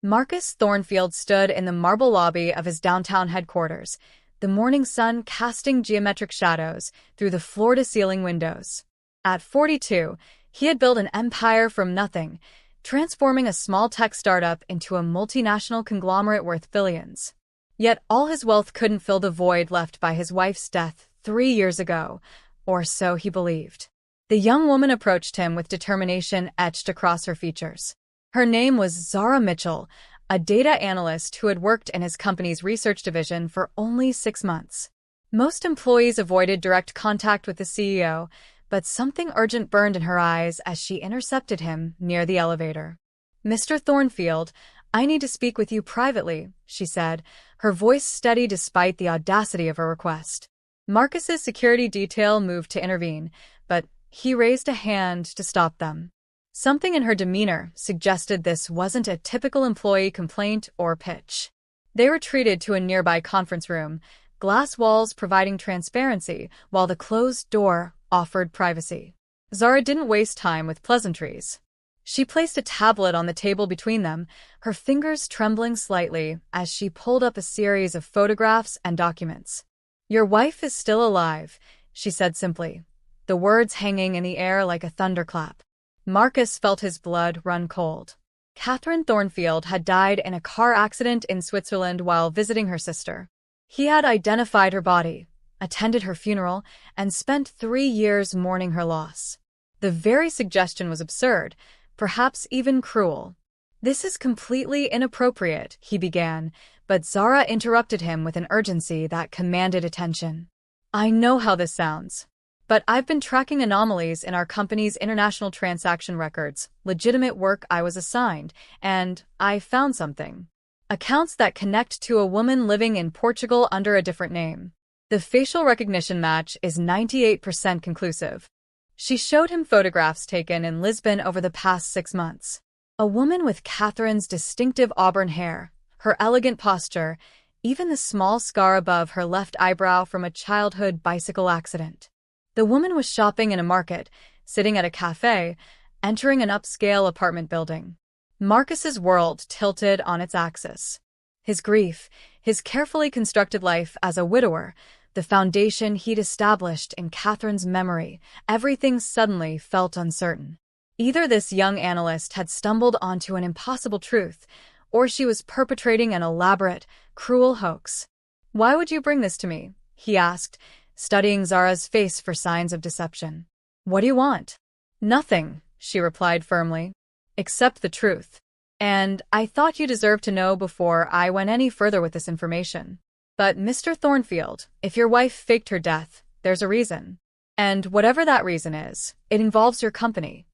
Marcus Thornfield stood in the marble lobby of his downtown headquarters, the morning sun casting geometric shadows through the floor-to-ceiling windows. At 42, he had built an empire from nothing, transforming a small tech startup into a multinational conglomerate worth billions. Yet all his wealth couldn't fill the void left by his wife's death 3 years ago, or so he believed. The young woman approached him with determination etched across her features. Her name was Zara Mitchell, a data analyst who had worked in his company's research division for only 6 months. Most employees avoided direct contact with the CEO, but something urgent burned in her eyes as she intercepted him near the elevator. "Mr. Thornfield, I need to speak with you privately," she said, her voice steady despite the audacity of her request. Marcus's security detail moved to intervene, but he raised a hand to stop them. Something in her demeanor suggested this wasn't a typical employee complaint or pitch. They retreated to a nearby conference room, glass walls providing transparency, while the closed door offered privacy. Zara didn't waste time with pleasantries. She placed a tablet on the table between them, her fingers trembling slightly as she pulled up a series of photographs and documents. "Your wife is still alive," she said simply, the words hanging in the air like a thunderclap. Marcus felt his blood run cold. Catherine Thornfield had died in a car accident in Switzerland while visiting her sister. He had identified her body, attended her funeral, and spent 3 years mourning her loss. The very suggestion was absurd, perhaps even cruel. "This is completely inappropriate," he began, but Zara interrupted him with an urgency that commanded attention. "I know how this sounds, but I've been tracking anomalies in our company's international transaction records, legitimate work I was assigned, and I found something. Accounts that connect to a woman living in Portugal under a different name. The facial recognition match is 98% conclusive." She showed him photographs taken in Lisbon over the past 6 months. A woman with Catherine's distinctive auburn hair, her elegant posture, even the small scar above her left eyebrow from a childhood bicycle accident. The woman was shopping in a market, sitting at a cafe, entering an upscale apartment building. Marcus's world tilted on its axis. His grief, his carefully constructed life as a widower, the foundation he'd established in Catherine's memory, everything suddenly felt uncertain. Either this young analyst had stumbled onto an impossible truth, or she was perpetrating an elaborate, cruel hoax. "Why would you bring this to me?" he asked, studying Zara's face for signs of deception. "What do you want?" "Nothing," she replied firmly, "except the truth. And I thought you deserved to know before I went any further with this information. But Mr. Thornfield, if your wife faked her death, there's a reason. And whatever that reason is, it involves your company."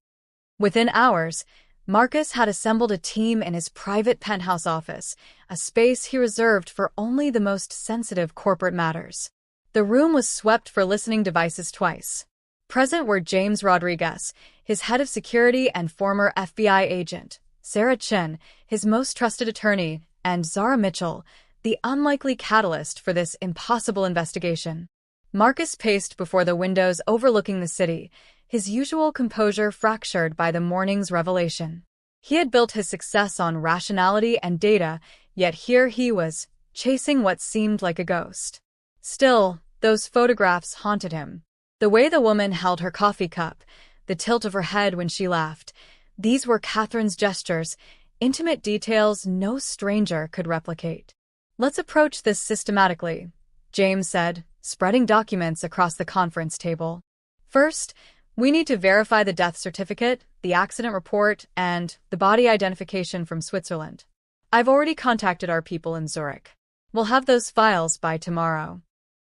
Within hours, Marcus had assembled a team in his private penthouse office, a space he reserved for only the most sensitive corporate matters. The room was swept for listening devices twice. Present were James Rodriguez, his head of security and former FBI agent, Sarah Chen, his most trusted attorney, and Zara Mitchell, the unlikely catalyst for this impossible investigation. Marcus paced before the windows overlooking the city, his usual composure fractured by the morning's revelation. He had built his success on rationality and data, yet here he was, chasing what seemed like a ghost. Still, those photographs haunted him. The way the woman held her coffee cup, the tilt of her head when she laughed, these were Catherine's gestures, intimate details no stranger could replicate. "Let's approach this systematically," James said, spreading documents across the conference table. "First, we need to verify the death certificate, the accident report, and the body identification from Switzerland. I've already contacted our people in Zurich. We'll have those files by tomorrow."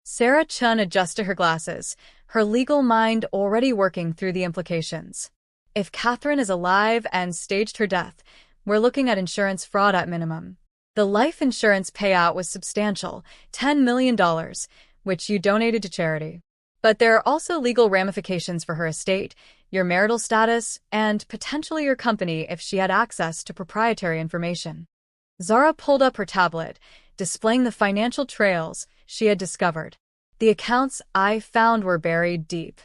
Sarah Chun adjusted her glasses, her legal mind already working through the implications. If Catherine is alive and staged her death, we're looking at insurance fraud at minimum. The life insurance payout was substantial, $10 million, which you donated to charity. But there are also legal ramifications for her estate, your marital status, and potentially your company if she had access to proprietary information. Zara pulled up her tablet, displaying the financial trails she had discovered. The accounts I found were buried deep.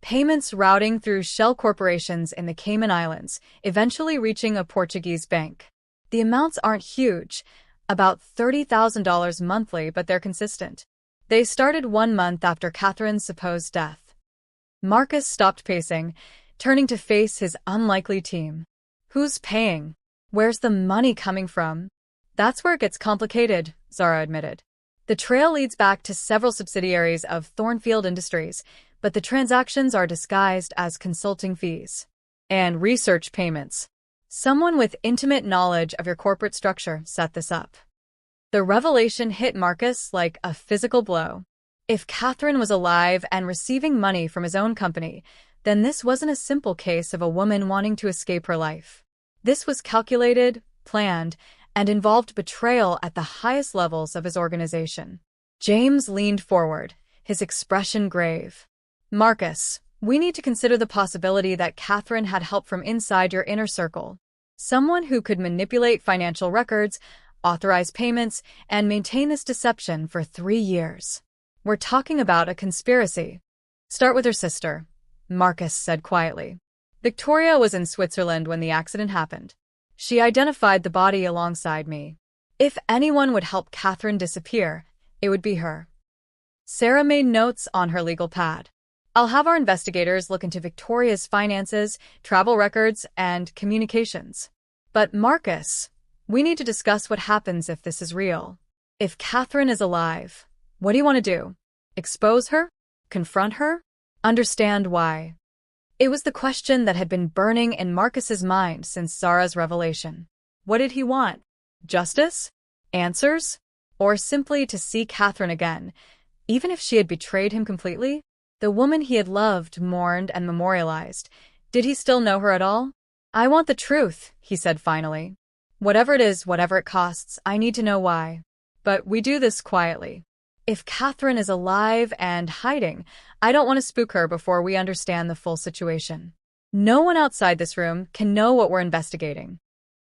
Payments routing through shell corporations in the Cayman Islands, eventually reaching a Portuguese bank. The amounts aren't huge, about $30,000 monthly, but they're consistent. They started 1 month after Catherine's supposed death. Marcus stopped pacing, turning to face his unlikely team. Who's paying? Where's the money coming from? That's where it gets complicated, Zara admitted. The trail leads back to several subsidiaries of Thornfield Industries, but the transactions are disguised as consulting fees and research payments. Someone with intimate knowledge of your corporate structure set this up. The revelation hit Marcus like a physical blow. If Catherine was alive and receiving money from his own company, then this wasn't a simple case of a woman wanting to escape her life. This was calculated, planned, and involved betrayal at the highest levels of his organization. James leaned forward, his expression grave. Marcus, we need to consider the possibility that Catherine had help from inside your inner circle. Someone who could manipulate financial records, authorize payments, and maintain this deception for 3 years. We're talking about a conspiracy. Start with her sister, Marcus said quietly. Victoria was in Switzerland when the accident happened. She identified the body alongside me. If anyone would help Catherine disappear, it would be her. Sarah made notes on her legal pad. I'll have our investigators look into Victoria's finances, travel records, and communications. But Marcus, we need to discuss what happens if this is real. If Catherine is alive, what do you want to do? Expose her? Confront her? Understand why? It was the question that had been burning in Marcus's mind since Zara's revelation. What did he want? Justice? Answers? Or simply to see Catherine again, even if she had betrayed him completely? The woman he had loved, mourned, and memorialized. Did he still know her at all? I want the truth, he said finally. Whatever it is, whatever it costs, I need to know why. But we do this quietly. If Catherine is alive and hiding, I don't want to spook her before we understand the full situation. No one outside this room can know what we're investigating.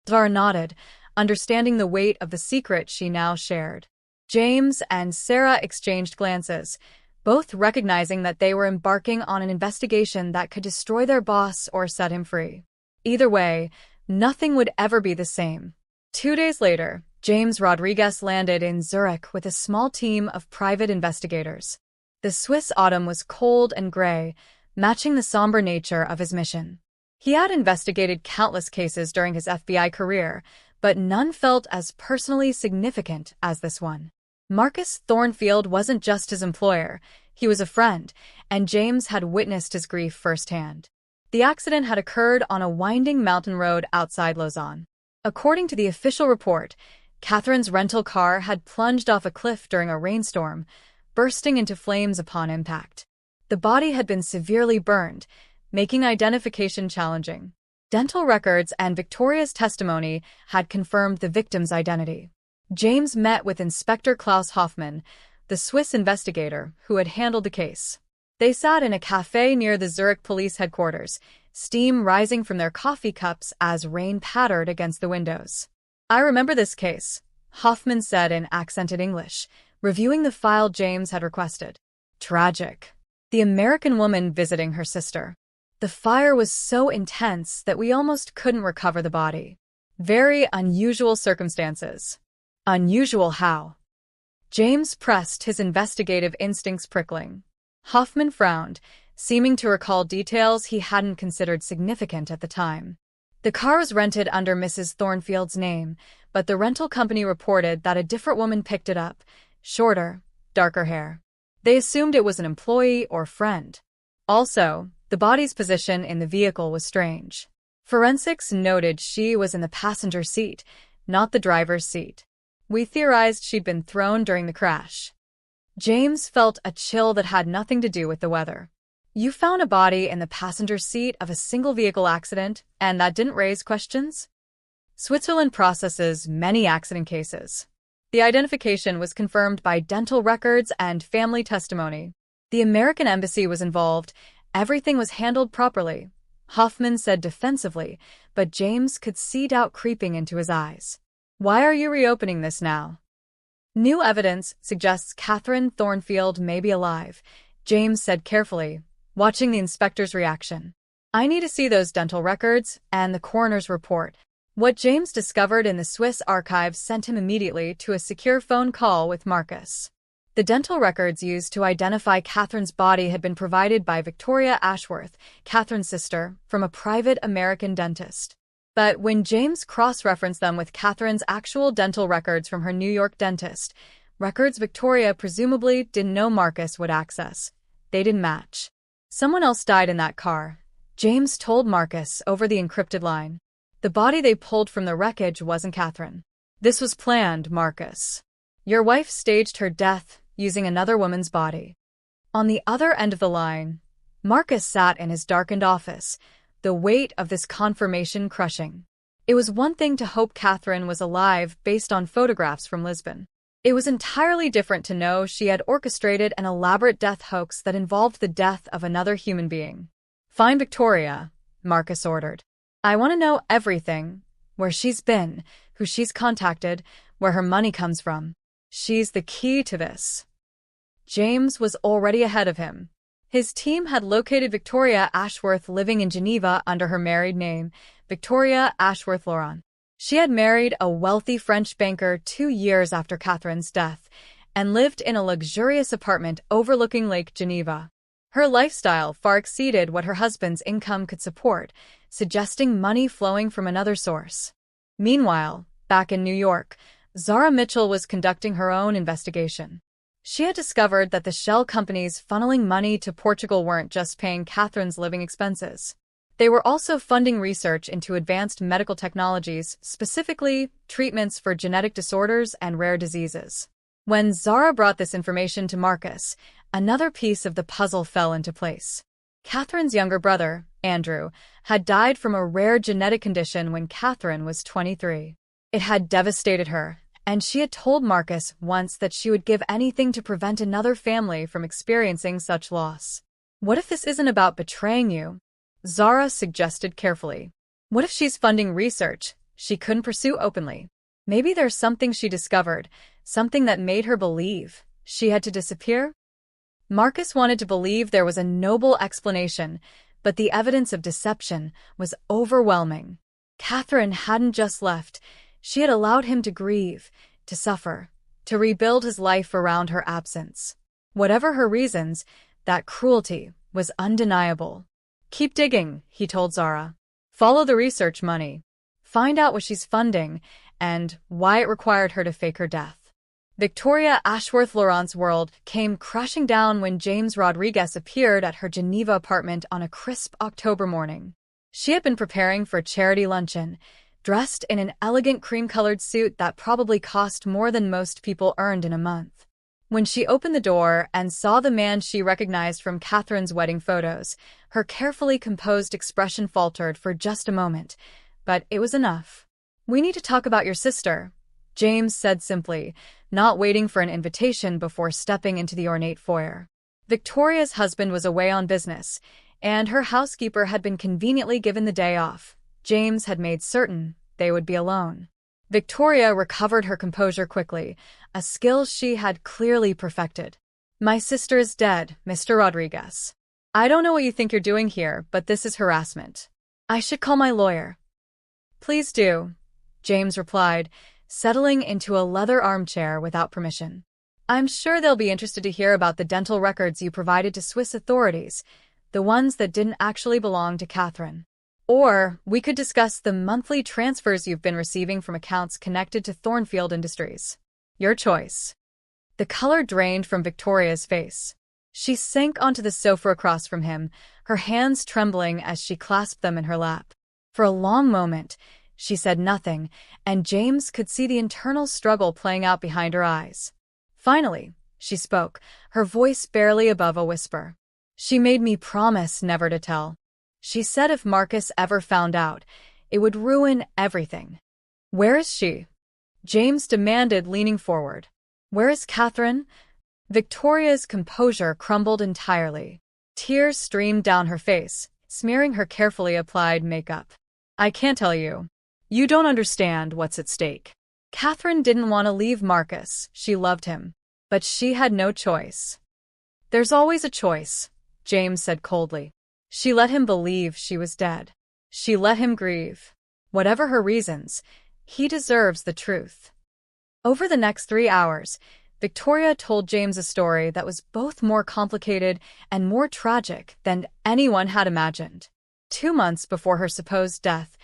Zara nodded, understanding the weight of the secret she now shared. James and Sarah exchanged glances, both recognizing that they were embarking on an investigation that could destroy their boss or set him free. Either way, nothing would ever be the same. 2 days later, James Rodriguez landed in Zurich with a small team of private investigators. The Swiss autumn was cold and gray, matching the somber nature of his mission. He had investigated countless cases during his FBI career, but none felt as personally significant as this one. Marcus Thornfield wasn't just his employer, he was a friend, and James had witnessed his grief firsthand. The accident had occurred on a winding mountain road outside Lausanne. According to the official report, Catherine's rental car had plunged off a cliff during a rainstorm, bursting into flames upon impact. The body had been severely burned, making identification challenging. Dental records and Victoria's testimony had confirmed the victim's identity. James met with Inspector Klaus Hoffmann, the Swiss investigator who had handled the case. They sat in a cafe near the Zurich police headquarters, steam rising from their coffee cups as rain pattered against the windows. I remember this case, Hoffmann said in accented English, reviewing the file James had requested. Tragic. The American woman visiting her sister. The fire was so intense that we almost couldn't recover the body. Very unusual circumstances. Unusual how? James pressed, his investigative instincts prickling. Hoffmann frowned, seeming to recall details he hadn't considered significant at the time. The car was rented under Mrs. Thornfield's name, but the rental company reported that a different woman picked it up, shorter, darker hair. They assumed it was an employee or friend. Also, the body's position in the vehicle was strange. Forensics noted she was in the passenger seat, not the driver's seat. We theorized she'd been thrown during the crash. James felt a chill that had nothing to do with the weather. You found a body in the passenger seat of a single vehicle accident, and that didn't raise questions? Switzerland processes many accident cases. The identification was confirmed by dental records and family testimony. The American embassy was involved. Everything was handled properly, Hoffmann said defensively, but James could see doubt creeping into his eyes. Why are you reopening this now? New evidence suggests Catherine Thornfield may be alive, James said carefully, watching the inspector's reaction. I need to see those dental records and the coroner's report. What James discovered in the Swiss archives sent him immediately to a secure phone call with Marcus. The dental records used to identify Catherine's body had been provided by Victoria Ashworth, Catherine's sister, from a private American dentist. But when James cross-referenced them with Catherine's actual dental records from her New York dentist, records Victoria presumably didn't know Marcus would access, they didn't match. Someone else died in that car, James told Marcus over the encrypted line. The body they pulled from the wreckage wasn't Catherine. This was planned, Marcus. Your wife staged her death using another woman's body. On the other end of the line, Marcus sat in his darkened office, the weight of this confirmation crushing. It was one thing to hope Catherine was alive based on photographs from Lisbon. It was entirely different to know she had orchestrated an elaborate death hoax that involved the death of another human being. Find Victoria, Marcus ordered. I want to know everything, where she's been, who she's contacted, where her money comes from. She's the key to this. James was already ahead of him. His team had located Victoria Ashworth living in Geneva under her married name, Victoria Ashworth Laurent. She had married a wealthy French banker 2 years after Catherine's death and lived in a luxurious apartment overlooking Lake Geneva. Her lifestyle far exceeded what her husband's income could support, suggesting money flowing from another source. Meanwhile, back in New York, Zara Mitchell was conducting her own investigation. She had discovered that the shell companies funneling money to Portugal weren't just paying Catherine's living expenses. They were also funding research into advanced medical technologies, specifically treatments for genetic disorders and rare diseases. When Zara brought this information to Marcus, another piece of the puzzle fell into place. Catherine's younger brother, Andrew, had died from a rare genetic condition when Catherine was 23. It had devastated her, and she had told Marcus once that she would give anything to prevent another family from experiencing such loss. What if this isn't about betraying you? Zara suggested carefully. What if she's funding research she couldn't pursue openly? Maybe there's something she discovered, something that made her believe she had to disappear? Marcus wanted to believe there was a noble explanation, but the evidence of deception was overwhelming. Catherine hadn't just left. She had allowed him to grieve, to suffer, to rebuild his life around her absence. Whatever her reasons, that cruelty was undeniable. Keep digging, he told Zara. Follow the research money. Find out what she's funding and why it required her to fake her death. Victoria Ashworth Laurent's world came crashing down when James Rodriguez appeared at her Geneva apartment on a crisp October morning. She had been preparing for a charity luncheon, dressed in an elegant cream-colored suit that probably cost more than most people earned in a month. When she opened the door and saw the man she recognized from Catherine's wedding photos, her carefully composed expression faltered for just a moment, but it was enough. We need to talk about your sister, James said simply, not waiting for an invitation before stepping into the ornate foyer. Victoria's husband was away on business, and her housekeeper had been conveniently given the day off. James had made certain they would be alone. Victoria recovered her composure quickly, a skill she had clearly perfected. My sister is dead, Mr. Rodriguez. I don't know what you think you're doing here, but this is harassment. I should call my lawyer. Please do, James replied, settling into a leather armchair without permission. I'm sure they'll be interested to hear about the dental records you provided to Swiss authorities, the ones that didn't actually belong to Catherine. Or we could discuss the monthly transfers you've been receiving from accounts connected to Thornfield Industries. Your choice. The color drained from Victoria's face. She sank onto the sofa across from him, her hands trembling as she clasped them in her lap. For a long moment, she said nothing, and James could see the internal struggle playing out behind her eyes. Finally, she spoke, her voice barely above a whisper. She made me promise never to tell. She said if Marcus ever found out, it would ruin everything. Where is she? James demanded, leaning forward. Where is Catherine? Victoria's composure crumbled entirely. Tears streamed down her face, smearing her carefully applied makeup. I can't tell you. You don't understand what's at stake. Catherine didn't want to leave Marcus. She loved him. But she had no choice. There's always a choice, James said coldly. She let him believe she was dead. She let him grieve. Whatever her reasons, he deserves the truth. Over the next 3 hours, Victoria told James a story that was both more complicated and more tragic than anyone had imagined. 2 months before her supposed death,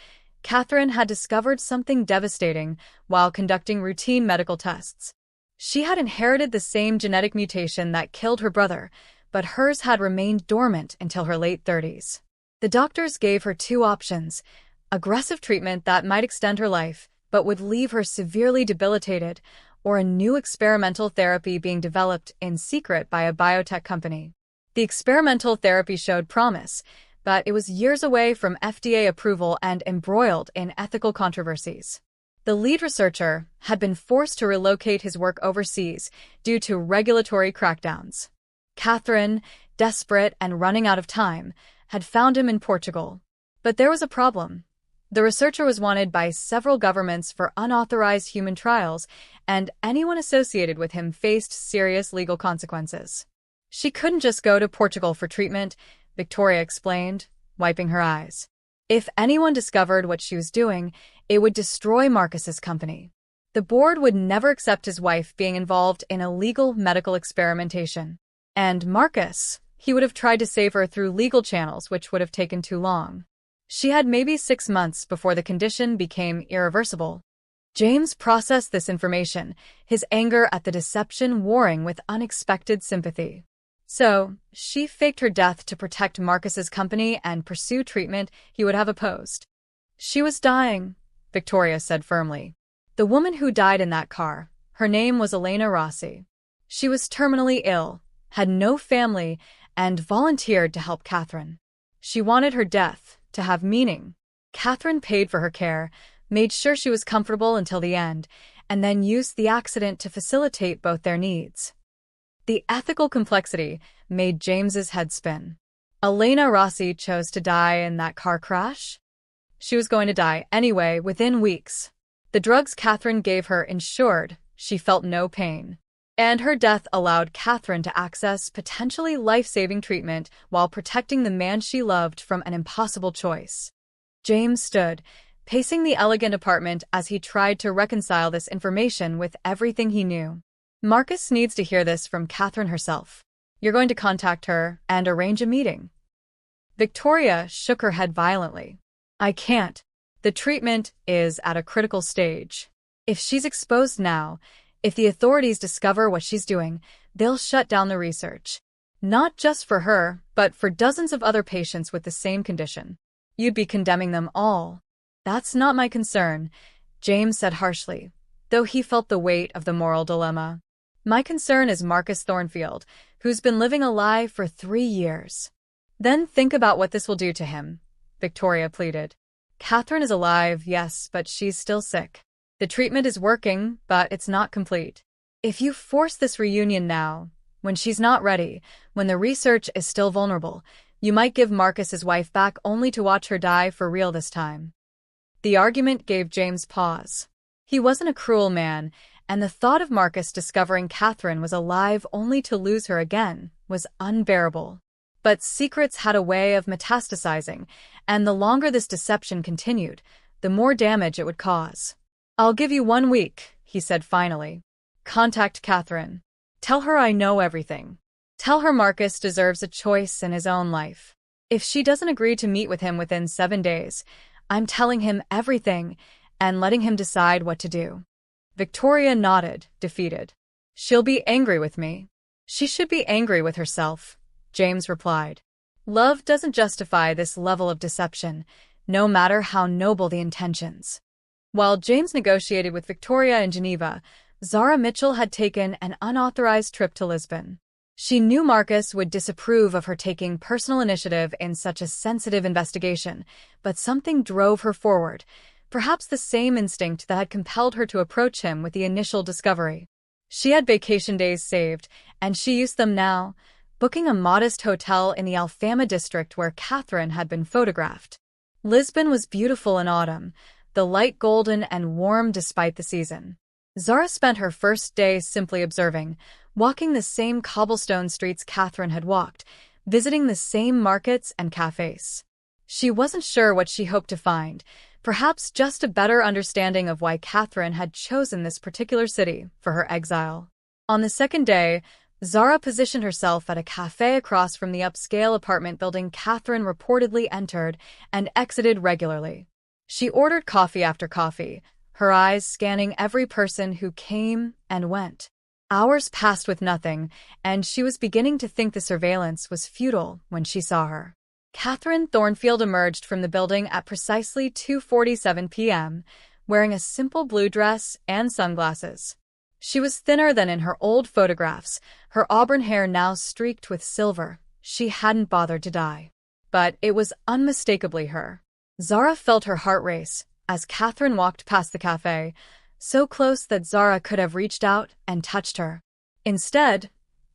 Catherine had discovered something devastating while conducting routine medical tests. She had inherited the same genetic mutation that killed her brother, but hers had remained dormant until her late 30s. The doctors gave her two options: aggressive treatment that might extend her life, but would leave her severely debilitated, or a new experimental therapy being developed in secret by a biotech company. The experimental therapy showed promise, but it was years away from FDA approval and embroiled in ethical controversies. The lead researcher had been forced to relocate his work overseas due to regulatory crackdowns. Catherine, desperate and running out of time, had found him in Portugal. But there was a problem. The researcher was wanted by several governments for unauthorized human trials, and anyone associated with him faced serious legal consequences. She couldn't just go to Portugal for treatment, Victoria explained, wiping her eyes. If anyone discovered what she was doing, it would destroy Marcus's company. The board would never accept his wife being involved in illegal medical experimentation. And Marcus, he would have tried to save her through legal channels, which would have taken too long. She had maybe 6 months before the condition became irreversible. James processed this information, his anger at the deception warring with unexpected sympathy. So, she faked her death to protect Marcus's company and pursue treatment he would have opposed. She was dying, Victoria said firmly. The woman who died in that car, her name was Elena Rossi. She was terminally ill, had no family, and volunteered to help Catherine. She wanted her death to have meaning. Catherine paid for her care, made sure she was comfortable until the end, and then used the accident to facilitate both their needs. The ethical complexity made James's head spin. Elena Rossi chose to die in that car crash? She was going to die anyway within weeks. The drugs Catherine gave her ensured she felt no pain. And her death allowed Catherine to access potentially life-saving treatment while protecting the man she loved from an impossible choice. James stood, pacing the elegant apartment as he tried to reconcile this information with everything he knew. Marcus needs to hear this from Catherine herself. You're going to contact her and arrange a meeting. Victoria shook her head violently. I can't. The treatment is at a critical stage. If she's exposed now, if the authorities discover what she's doing, they'll shut down the research. Not just for her, but for dozens of other patients with the same condition. You'd be condemning them all. That's not my concern, James said harshly, though he felt the weight of the moral dilemma. My concern is Marcus Thornfield, who's been living a lie for 3 years. Then think about what this will do to him, Victoria pleaded. Catherine is alive, yes, but she's still sick. The treatment is working, but it's not complete. If you force this reunion now, when she's not ready, when the research is still vulnerable, you might give Marcus his wife back only to watch her die for real this time. The argument gave James pause. He wasn't a cruel man, and the thought of Marcus discovering Catherine was alive only to lose her again was unbearable. But secrets had a way of metastasizing, and the longer this deception continued, the more damage it would cause. I'll give you 1 week, he said finally. Contact Catherine. Tell her I know everything. Tell her Marcus deserves a choice in his own life. If she doesn't agree to meet with him within 7 days, I'm telling him everything and letting him decide what to do. Victoria nodded, defeated. She'll be angry with me. She should be angry with herself, James replied. Love doesn't justify this level of deception, no matter how noble the intentions. While James negotiated with Victoria in Geneva, Zara Mitchell had taken an unauthorized trip to Lisbon. She knew Marcus would disapprove of her taking personal initiative in such a sensitive investigation, but something drove her forward, perhaps the same instinct that had compelled her to approach him with the initial discovery. She had vacation days saved, and she used them now, booking a modest hotel in the Alfama district where Catherine had been photographed. Lisbon was beautiful in autumn, the light golden and warm despite the season. Zara spent her first day simply observing, walking the same cobblestone streets Catherine had walked, visiting the same markets and cafes. She wasn't sure what she hoped to find, Perhaps just a better understanding of why Catherine had chosen this particular city for her exile. On the second day, Zara positioned herself at a cafe across from the upscale apartment building Catherine reportedly entered and exited regularly. She ordered coffee after coffee, her eyes scanning every person who came and went. Hours passed with nothing, and she was beginning to think the surveillance was futile when she saw her. Catherine Thornfield emerged from the building at precisely 2:47 p.m., wearing a simple blue dress and sunglasses. She was thinner than in her old photographs, her auburn hair now streaked with silver. She hadn't bothered to dye. But it was unmistakably her. Zara felt her heart race as Catherine walked past the cafe, so close that Zara could have reached out and touched her. Instead,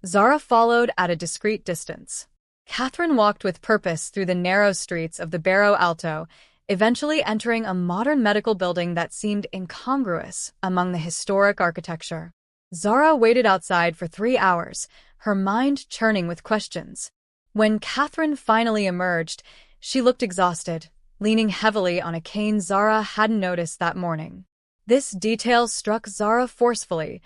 Zara followed at a discreet distance. Catherine walked with purpose through the narrow streets of the Barrio Alto, eventually entering a modern medical building that seemed incongruous among the historic architecture. Zara waited outside for 3 hours, her mind churning with questions. When Catherine finally emerged, she looked exhausted, leaning heavily on a cane Zara hadn't noticed that morning. This detail struck Zara forcefully.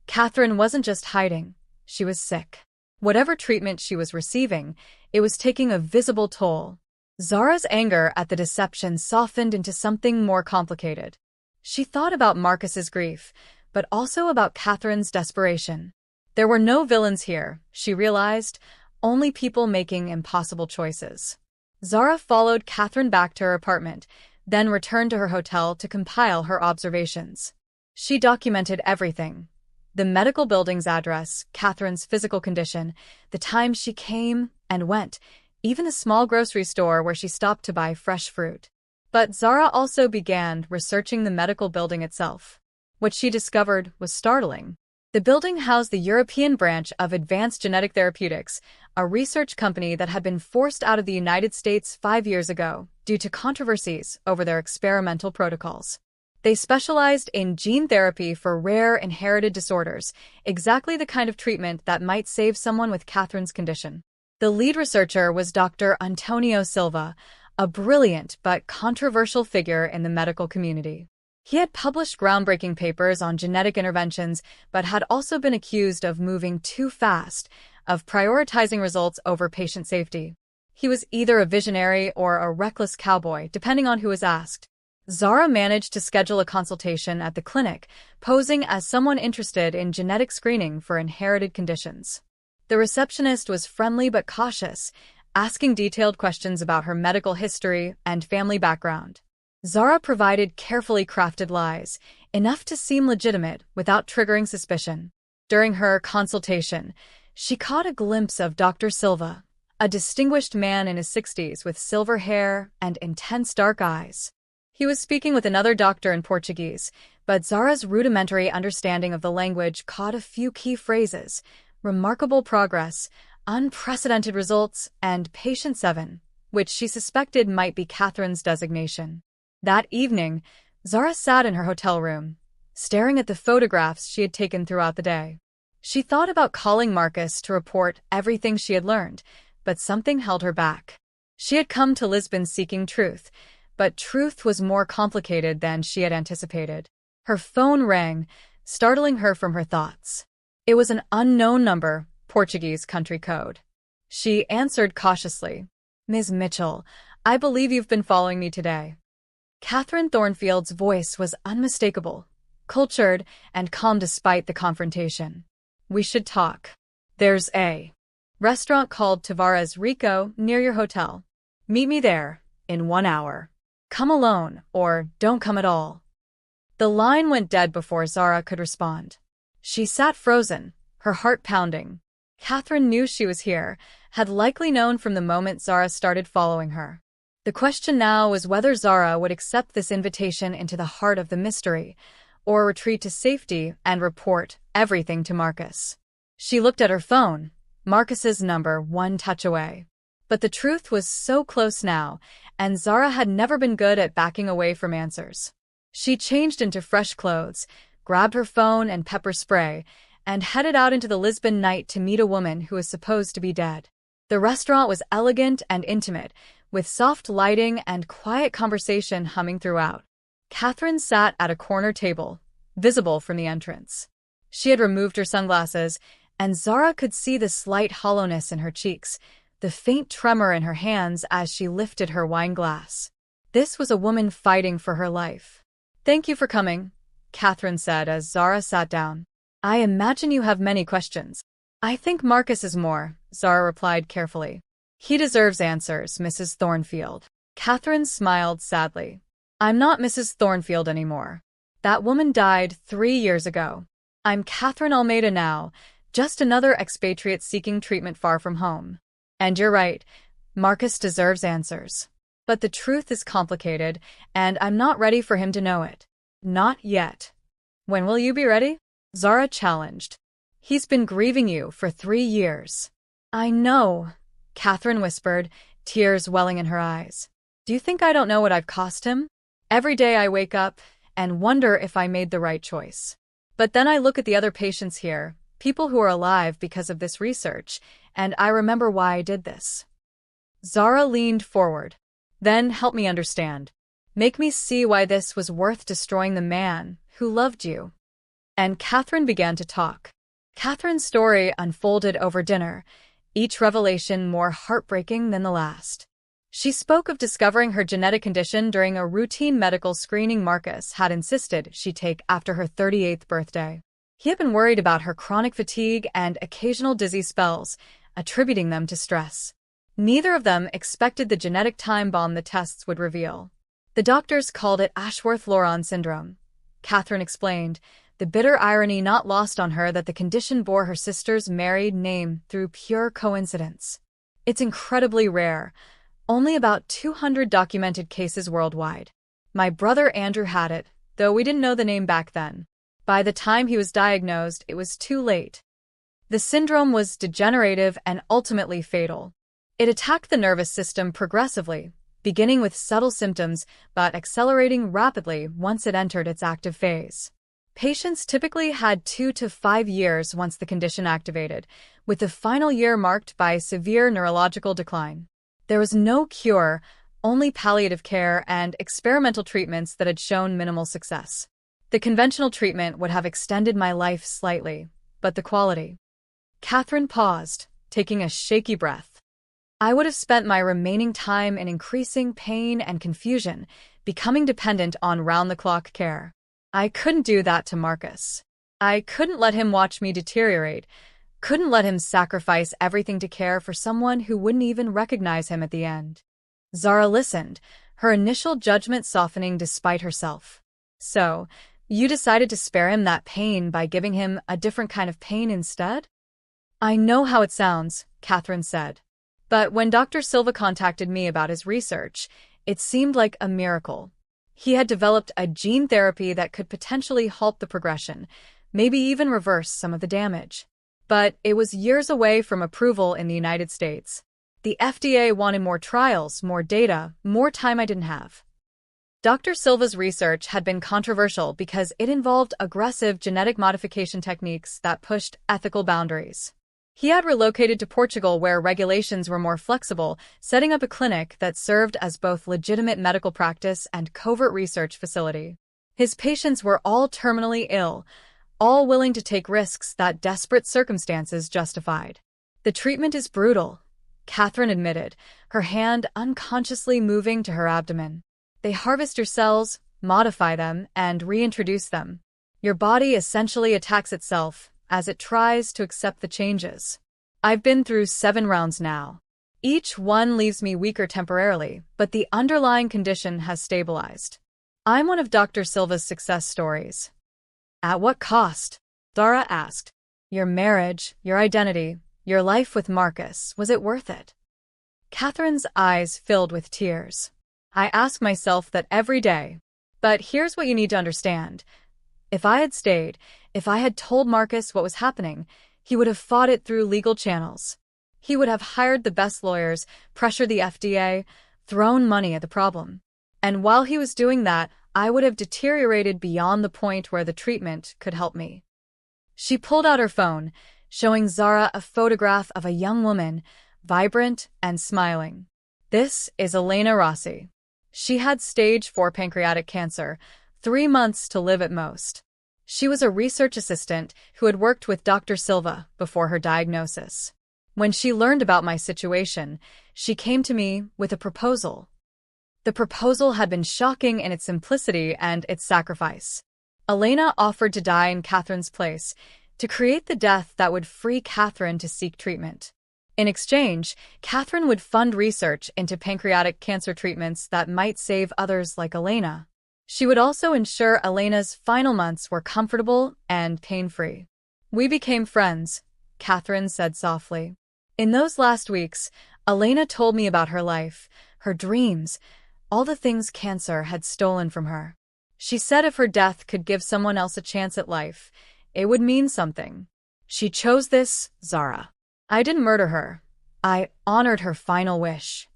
Catherine wasn't just hiding, she was sick. Whatever treatment she was receiving, it was taking a visible toll. Zara's anger at the deception softened into something more complicated. She thought about Marcus's grief, but also about Catherine's desperation. There were no villains here, she realized, only people making impossible choices. Zara followed Catherine back to her apartment, then returned to her hotel to compile her observations. She documented everything: the medical building's address, Catherine's physical condition, the time she came and went, even the small grocery store where she stopped to buy fresh fruit. But Zara also began researching the medical building itself. What she discovered was startling. The building housed the European branch of Advanced Genetic Therapeutics, a research company that had been forced out of the United States 5 years ago due to controversies over their experimental protocols. They specialized in gene therapy for rare inherited disorders, exactly the kind of treatment that might save someone with Catherine's condition. The lead researcher was Dr. Antonio Silva, a brilliant but controversial figure in the medical community. He had published groundbreaking papers on genetic interventions, but had also been accused of moving too fast, of prioritizing results over patient safety. He was either a visionary or a reckless cowboy, depending on who was asked. Zara managed to schedule a consultation at the clinic, posing as someone interested in genetic screening for inherited conditions. The receptionist was friendly but cautious, asking detailed questions about her medical history and family background. Zara provided carefully crafted lies, enough to seem legitimate without triggering suspicion. During her consultation, she caught a glimpse of Dr. Silva, a distinguished man in his 60s with silver hair and intense dark eyes. He was speaking with another doctor in Portuguese, but Zara's rudimentary understanding of the language caught a few key phrases: remarkable progress, unprecedented results, and patient 7, which she suspected might be Catherine's designation. That evening, Zara sat in her hotel room, staring at the photographs she had taken throughout the day. She thought about calling Marcus to report everything she had learned, but something held her back. She had come to Lisbon seeking truth, but truth was more complicated than she had anticipated. Her phone rang, startling her from her thoughts. It was an unknown number, Portuguese country code. She answered cautiously. "Ms. Mitchell, I believe you've been following me today." Catherine Thornfield's voice was unmistakable, cultured and calm despite the confrontation. "We should talk. There's a restaurant called Tavares Rico near your hotel. Meet me there in 1 hour. Come alone or don't come at all." The line went dead before Zara could respond. She sat frozen, her heart pounding. Catherine knew she was here, had likely known from the moment Zara started following her. The question now was whether Zara would accept this invitation into the heart of the mystery, or retreat to safety and report everything to Marcus. She looked at her phone, Marcus's number 1 touch away. But the truth was so close now, and Zara had never been good at backing away from answers. She changed into fresh clothes, grabbed her phone and pepper spray, and headed out into the Lisbon night to meet a woman who was supposed to be dead. The restaurant was elegant and intimate, with soft lighting and quiet conversation humming throughout. Catherine sat at a corner table, visible from the entrance. She had removed her sunglasses, and Zara could see the slight hollowness in her cheeks, the faint tremor in her hands as she lifted her wine glass. This was a woman fighting for her life. "Thank you for coming," Catherine said as Zara sat down. "I imagine you have many questions." "I think Marcus is more," Zara replied carefully. "He deserves answers, Mrs. Thornfield." Catherine smiled sadly. "I'm not Mrs. Thornfield anymore. That woman died 3 years ago. I'm Catherine Almeida now, just another expatriate seeking treatment far from home. And you're right, Marcus deserves answers. But the truth is complicated, and I'm not ready for him to know it. Not yet." "When will you be ready?" Zara challenged. "He's been grieving you for 3 years." "I know," Catherine whispered, tears welling in her eyes. "Do you think I don't know what I've cost him? Every day I wake up and wonder if I made the right choice. But then I look at the other patients here, people who are alive because of this research, and I remember why I did this." Zara leaned forward. "Then help me understand. Make me see why this was worth destroying the man who loved you." And Catherine began to talk. Catherine's story unfolded over dinner, each revelation more heartbreaking than the last. She spoke of discovering her genetic condition during a routine medical screening Marcus had insisted she take after her 38th birthday. He had been worried about her chronic fatigue and occasional dizzy spells, attributing them to stress. Neither of them expected the genetic time bomb the tests would reveal. "The doctors called it Ashworth-Leuron syndrome," Catherine explained, the bitter irony not lost on her that the condition bore her sister's married name through pure coincidence. "It's incredibly rare. Only about 200 documented cases worldwide. My brother Andrew had it, though we didn't know the name back then. By the time he was diagnosed, it was too late. The syndrome was degenerative and ultimately fatal. It attacked the nervous system progressively, beginning with subtle symptoms but accelerating rapidly once it entered its active phase. Patients typically had 2 to 5 years once the condition activated, with the final year marked by severe neurological decline. There was no cure, only palliative care and experimental treatments that had shown minimal success. The conventional treatment would have extended my life slightly, but the quality." Catherine paused, taking a shaky breath. "I would have spent my remaining time in increasing pain and confusion, becoming dependent on round-the-clock care. I couldn't do that to Marcus. I couldn't let him watch me deteriorate, couldn't let him sacrifice everything to care for someone who wouldn't even recognize him at the end." Zara listened, her initial judgment softening despite herself. "So, you decided to spare him that pain by giving him a different kind of pain instead?" "I know how it sounds," Catherine said. "But when Dr. Silva contacted me about his research, it seemed like a miracle. He had developed a gene therapy that could potentially halt the progression, maybe even reverse some of the damage. But it was years away from approval in the United States. The FDA wanted more trials, more data, more time I didn't have." Dr. Silva's research had been controversial because it involved aggressive genetic modification techniques that pushed ethical boundaries. He had relocated to Portugal where regulations were more flexible, setting up a clinic that served as both legitimate medical practice and covert research facility. His patients were all terminally ill, all willing to take risks that desperate circumstances justified. "The treatment is brutal," Catherine admitted, her hand unconsciously moving to her abdomen. "They harvest your cells, modify them, and reintroduce them. Your body essentially attacks itself as it tries to accept the changes. I've been through 7 rounds now. Each one leaves me weaker temporarily, but the underlying condition has stabilized. I'm one of Dr. Silva's success stories." "At what cost?" Zara asked. "Your marriage, your identity, your life with Marcus, was it worth it?" Catherine's eyes filled with tears. "I ask myself that every day. But here's what you need to understand. If I had stayed, if I had told Marcus what was happening, he would have fought it through legal channels. He would have hired the best lawyers, pressured the FDA, thrown money at the problem. And while he was doing that, I would have deteriorated beyond the point where the treatment could help me." She pulled out her phone, showing Zara a photograph of a young woman, vibrant and smiling. This is Elena Rossi. She had stage 4 pancreatic cancer, 3 months to live at most. She was a research assistant who had worked with Dr. Silva before her diagnosis. When she learned about my situation, she came to me with a proposal. The proposal had been shocking in its simplicity and its sacrifice. Elena offered to die in Catherine's place, to create the death that would free Catherine to seek treatment. In exchange, Catherine would fund research into pancreatic cancer treatments that might save others like Elena. She would also ensure Elena's final months were comfortable and pain-free. We became friends, Catherine said softly. In those last weeks, Elena told me about her life, her dreams, all the things cancer had stolen from her. She said if her death could give someone else a chance at life, it would mean something. She chose this, Zara. I didn't murder her. I honored her final wish.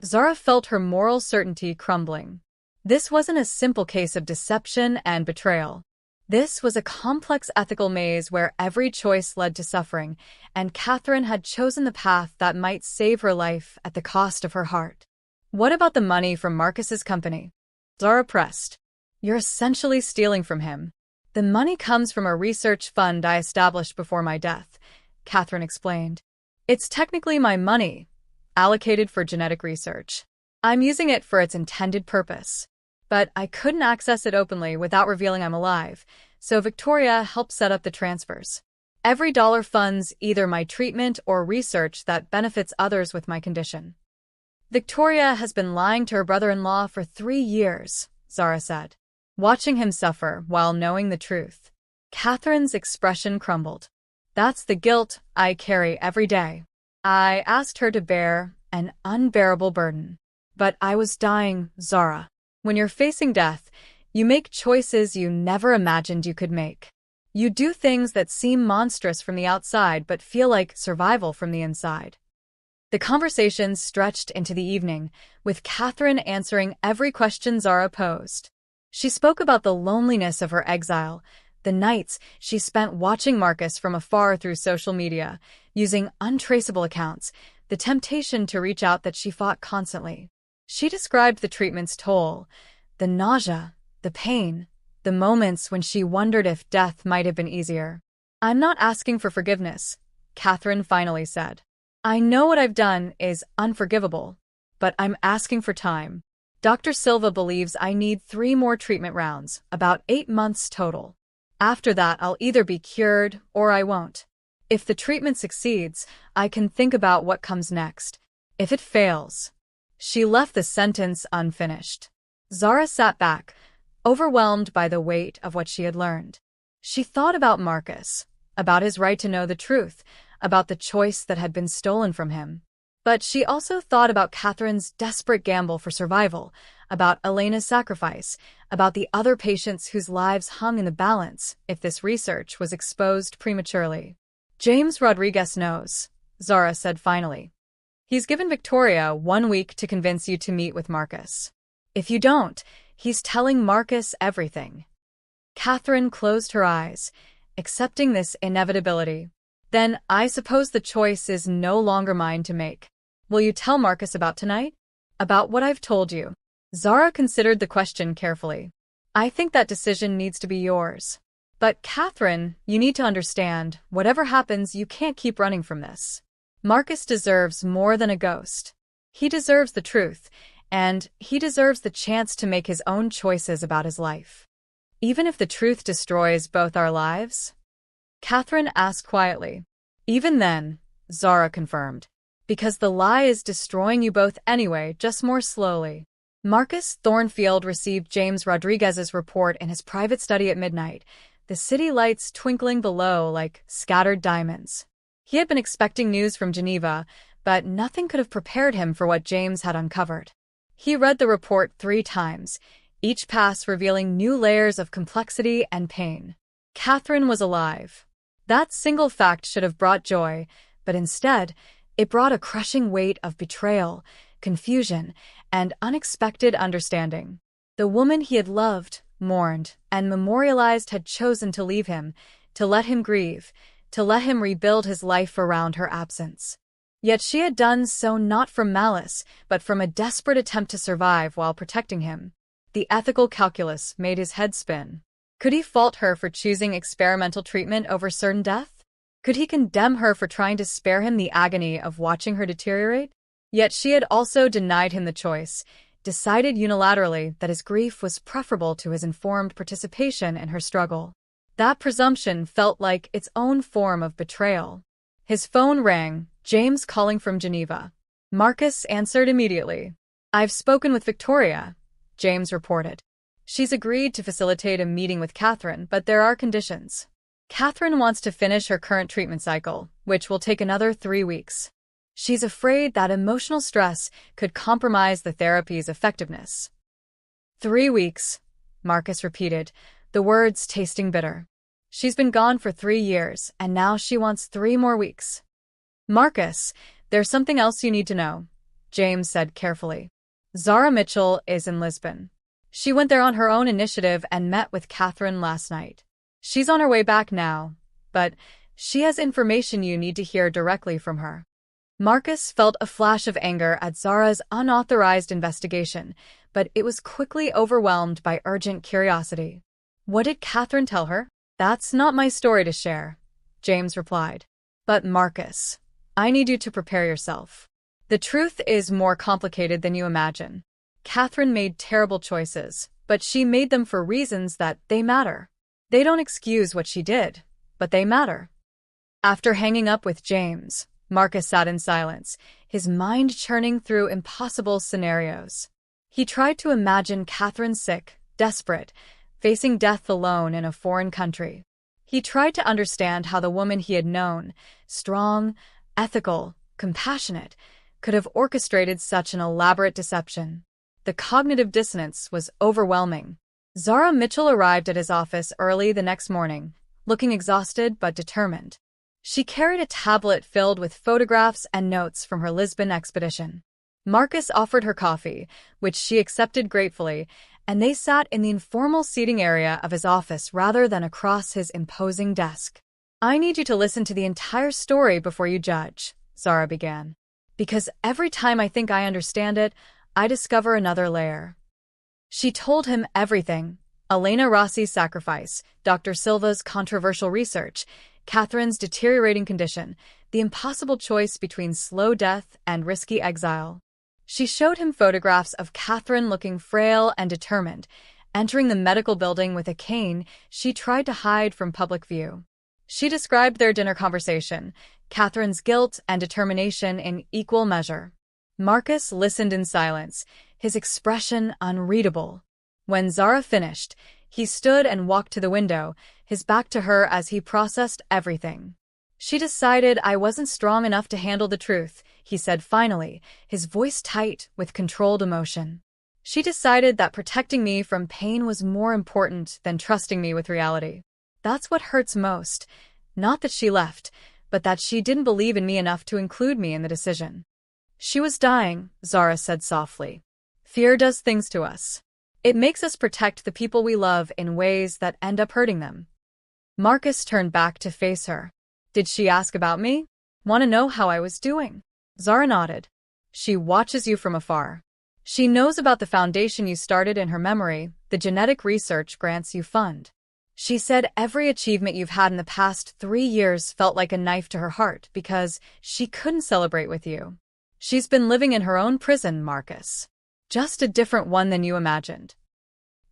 Zara felt her moral certainty crumbling. This wasn't a simple case of deception and betrayal. This was a complex ethical maze where every choice led to suffering, and Catherine had chosen the path that might save her life at the cost of her heart. What about the money from Marcus's company? Zara pressed. You're essentially stealing from him. The money comes from a research fund I established before my death, Catherine explained. It's technically my money, allocated for genetic research. I'm using it for its intended purpose. But I couldn't access it openly without revealing I'm alive, so Victoria helped set up the transfers. Every dollar funds either my treatment or research that benefits others with my condition. Victoria has been lying to her brother-in-law for 3 years, Zara said, watching him suffer while knowing the truth. Catherine's expression crumbled. That's the guilt I carry every day. I asked her to bear an unbearable burden. But I was dying, Zara. When you're facing death, you make choices you never imagined you could make. You do things that seem monstrous from the outside but feel like survival from the inside. The conversation stretched into the evening, with Catherine answering every question Zara posed. She spoke about the loneliness of her exile, the nights she spent watching Marcus from afar through social media, using untraceable accounts, the temptation to reach out that she fought constantly. She described the treatment's toll, the nausea, the pain, the moments when she wondered if death might have been easier. I'm not asking for forgiveness, Catherine finally said. I know what I've done is unforgivable, but I'm asking for time. Dr. Silva believes I need 3 more treatment rounds, about 8 months total. After that, I'll either be cured or I won't. If the treatment succeeds, I can think about what comes next. If it fails... She left the sentence unfinished. Zara sat back, overwhelmed by the weight of what she had learned. She thought about Marcus, about his right to know the truth, about the choice that had been stolen from him. But she also thought about Catherine's desperate gamble for survival, about Elena's sacrifice, about the other patients whose lives hung in the balance if this research was exposed prematurely. James Rodriguez knows, Zara said finally. He's given Victoria 1 week to convince you to meet with Marcus. If you don't, he's telling Marcus everything. Catherine closed her eyes, accepting this inevitability. Then I suppose the choice is no longer mine to make. Will you tell Marcus about tonight? About what I've told you? Zara considered the question carefully. I think that decision needs to be yours. But Catherine, you need to understand, whatever happens, you can't keep running from this. Marcus deserves more than a ghost. He deserves the truth, and he deserves the chance to make his own choices about his life. Even if the truth destroys both our lives? Catherine asked quietly. Even then, Zara confirmed. Because the lie is destroying you both anyway, just more slowly. Marcus Thornfield received James Rodriguez's report in his private study at midnight, the city lights twinkling below like scattered diamonds. He had been expecting news from Geneva, but nothing could have prepared him for what James had uncovered. He read the report 3 times, each pass revealing new layers of complexity and pain. Catherine was alive. That single fact should have brought joy, but instead, it brought a crushing weight of betrayal, confusion, and unexpected understanding. The woman he had loved, mourned, and memorialized had chosen to leave him, to let him grieve, to let him rebuild his life around her absence. Yet she had done so not from malice, but from a desperate attempt to survive while protecting him. The ethical calculus made his head spin. Could he fault her for choosing experimental treatment over certain death? Could he condemn her for trying to spare him the agony of watching her deteriorate? Yet she had also denied him the choice, decided unilaterally that his grief was preferable to his informed participation in her struggle. That presumption felt like its own form of betrayal. His phone rang, James calling from Geneva. Marcus answered immediately. "I've spoken with Victoria," James reported. "She's agreed to facilitate a meeting with Catherine, but there are conditions. Catherine wants to finish her current treatment cycle, which will take another 3 weeks. She's afraid that emotional stress could compromise the therapy's effectiveness." 3 weeks, Marcus repeated, the words tasting bitter. She's been gone for 3 years, and now she wants 3 more weeks. "Marcus, there's something else you need to know," James said carefully. "Zara Mitchell is in Lisbon. She went there on her own initiative and met with Catherine last night. She's on her way back now, but she has information you need to hear directly from her." Marcus felt a flash of anger at Zara's unauthorized investigation, but it was quickly overwhelmed by urgent curiosity. "What did Catherine tell her?" "That's not my story to share," James replied. "But Marcus, I need you to prepare yourself. The truth is more complicated than you imagine. Catherine made terrible choices, but she made them for reasons that they matter. They don't excuse what she did, but they matter." After hanging up with James, Marcus sat in silence, his mind churning through impossible scenarios. He tried to imagine Catherine sick, desperate, facing death alone in a foreign country. He tried to understand how the woman he had known, strong, ethical, compassionate, could have orchestrated such an elaborate deception. The cognitive dissonance was overwhelming. Zara Mitchell arrived at his office early the next morning, looking exhausted but determined. She carried a tablet filled with photographs and notes from her Lisbon expedition. Marcus offered her coffee, which she accepted gratefully, and they sat in the informal seating area of his office rather than across his imposing desk. "I need you to listen to the entire story before you judge," Zara began. "Because every time I think I understand it, I discover another layer." She told him everything: Elena Rossi's sacrifice, Dr. Silva's controversial research, Catherine's deteriorating condition, the impossible choice between slow death and risky exile. She showed him photographs of Catherine looking frail and determined, entering the medical building with a cane she tried to hide from public view. She described their dinner conversation, Catherine's guilt and determination in equal measure. Marcus listened in silence, his expression unreadable. When Zara finished, he stood and walked to the window, his back to her as he processed everything. "She decided I wasn't strong enough to handle the truth," he said finally, his voice tight with controlled emotion. "She decided that protecting me from pain was more important than trusting me with reality. That's what hurts most. Not that she left, but that she didn't believe in me enough to include me in the decision." "She was dying," Zara said softly. "Fear does things to us. It makes us protect the people we love in ways that end up hurting them." Marcus turned back to face her. "Did she ask about me? Want to know how I was doing?" Zara nodded. "She watches you from afar. She knows about the foundation you started in her memory, the genetic research grants you fund. She said every achievement you've had in the past 3 years felt like a knife to her heart because she couldn't celebrate with you. She's been living in her own prison, Marcus. Just a different one than you imagined."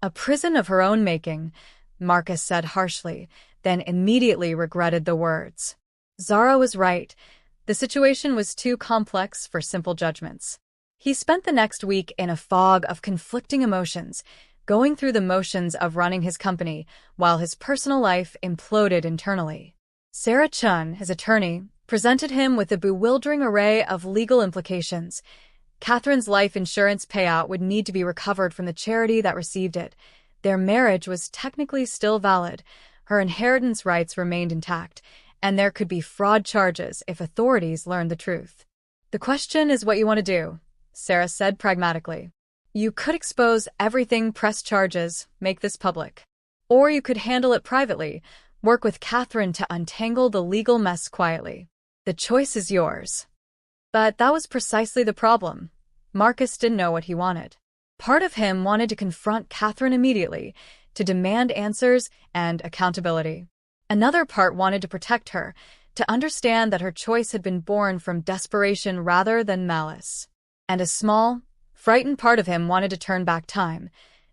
"A prison of her own making," Marcus said harshly, then immediately regretted the words. Zara was right. The situation was too complex for simple judgments. He spent the next week in a fog of conflicting emotions, going through the motions of running his company while his personal life imploded internally. Sarah Chun, his attorney, presented him with a bewildering array of legal implications. Catherine's life insurance payout would need to be recovered from the charity that received it. Their marriage was technically still valid. Her inheritance rights remained intact, and there could be fraud charges if authorities learned the truth. "The question is what you want to do," Sarah said pragmatically. "You could expose everything, press charges, make this public. Or you could handle it privately, work with Catherine to untangle the legal mess quietly. The choice is yours." But that was precisely the problem. Marcus didn't know what he wanted. Part of him wanted to confront Catherine immediately, to demand answers and accountability. Another part wanted to protect her, to understand that her choice had been born from desperation rather than malice. And a small, frightened part of him wanted to turn back time,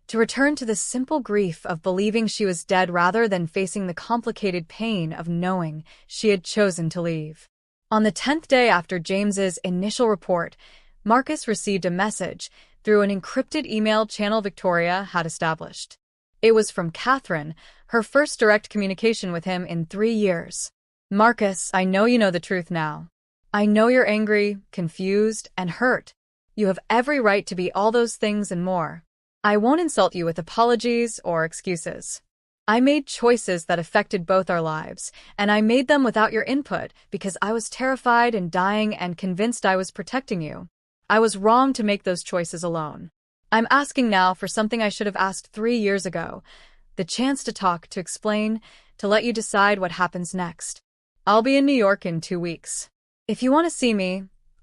to return to the simple grief of believing she was dead rather than facing the complicated pain of knowing she had chosen to leave. On the 10th day after James's initial report, Marcus received a message through an encrypted email channel Victoria had established. It was from Catherine, her first direct communication with him in 3 years. Marcus, I know you know the truth now. I know you're angry, confused, and hurt. You have every right to be all those things and more. I won't insult you with apologies or excuses. I made choices that affected both our lives, and I made them without your input because I was terrified and dying and convinced I was protecting you. I was wrong to make those choices alone. I'm asking now for something I should have asked 3 years ago, the chance to talk, to explain, to let you decide what happens next. I'll be in New York in 2 weeks. If you want to see me,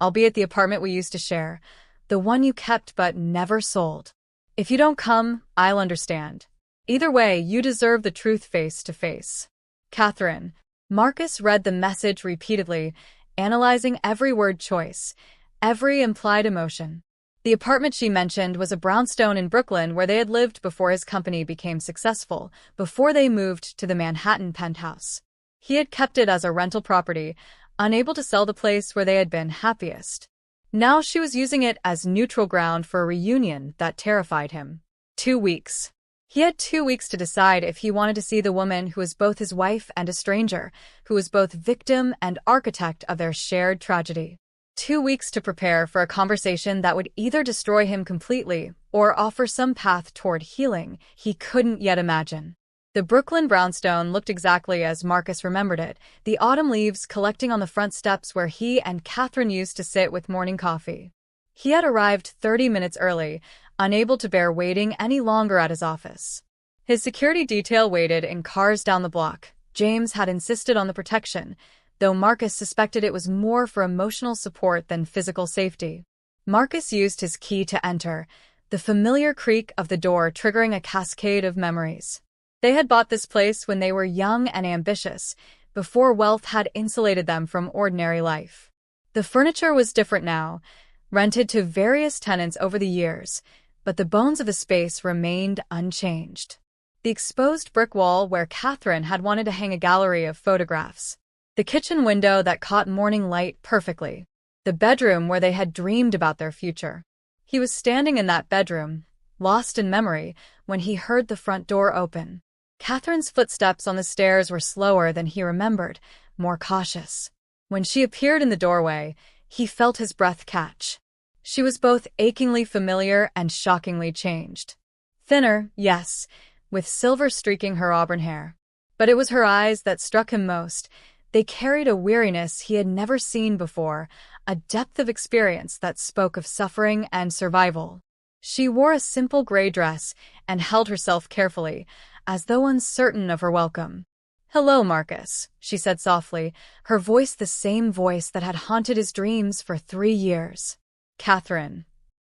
I'll be at the apartment we used to share, the one you kept but never sold. If you don't come, I'll understand. Either way, you deserve the truth face to face. Catherine. Marcus read the message repeatedly, analyzing every word choice, every implied emotion. The apartment she mentioned was a brownstone in Brooklyn where they had lived before his company became successful, before they moved to the Manhattan penthouse. He had kept it as a rental property, unable to sell the place where they had been happiest. Now she was using it as neutral ground for a reunion that terrified him. 2 weeks. He had 2 weeks to decide if he wanted to see the woman who was both his wife and a stranger, who was both victim and architect of their shared tragedy. 2 weeks to prepare for a conversation that would either destroy him completely or offer some path toward healing he couldn't yet imagine. The Brooklyn brownstone looked exactly as Marcus remembered it, the autumn leaves collecting on the front steps where he and Catherine used to sit with morning coffee. He had arrived 30 minutes early, unable to bear waiting any longer at his office. His security detail waited in cars down the block. James had insisted on the protection, though Marcus suspected it was more for emotional support than physical safety. Marcus used his key to enter, the familiar creak of the door triggering a cascade of memories. They had bought this place when they were young and ambitious, before wealth had insulated them from ordinary life. The furniture was different now, rented to various tenants over the years, but the bones of the space remained unchanged. The exposed brick wall where Catherine had wanted to hang a gallery of photographs. The kitchen window that caught morning light perfectly. The bedroom where they had dreamed about their future. He was standing in that bedroom, lost in memory, when he heard the front door open. Catherine's footsteps on the stairs were slower than he remembered, more cautious. When she appeared in the doorway, he felt his breath catch. She was both achingly familiar and shockingly changed. Thinner, yes, with silver streaking her auburn hair. But it was her eyes that struck him most. They carried a weariness he had never seen before, a depth of experience that spoke of suffering and survival. She wore a simple gray dress and held herself carefully, as though uncertain of her welcome. "Hello, Marcus," she said softly, her voice the same voice that had haunted his dreams for 3 years. Catherine.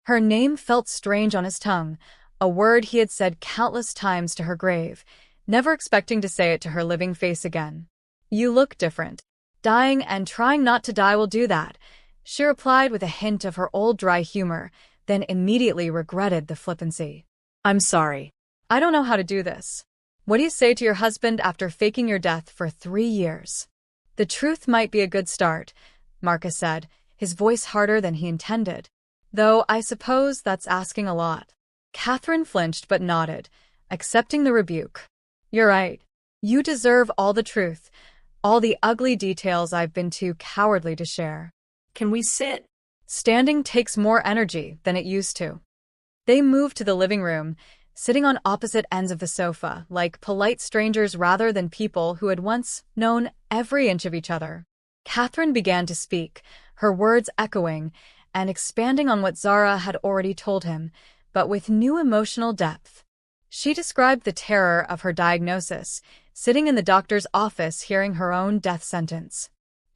Her name felt strange on his tongue, a word he had said countless times to her grave, never expecting to say it to her living face again. "You look different. Dying and trying not to die will do that," she replied with a hint of her old dry humor, then immediately regretted the flippancy. "I'm sorry. I don't know how to do this. What do you say to your husband after faking your death for 3 years? "The truth might be a good start," Marcus said, his voice harder than he intended. "Though I suppose that's asking a lot." Catherine flinched but nodded, accepting the rebuke. "You're right. You deserve all the truth, all the ugly details I've been too cowardly to share." "Can we sit?" "Standing takes more energy than it used to." They moved to the living room, sitting on opposite ends of the sofa, like polite strangers rather than people who had once known every inch of each other. Catherine began to speak, her words echoing and expanding on what Zara had already told him, but with new emotional depth. She described the terror of her diagnosis, sitting in the doctor's office hearing her own death sentence.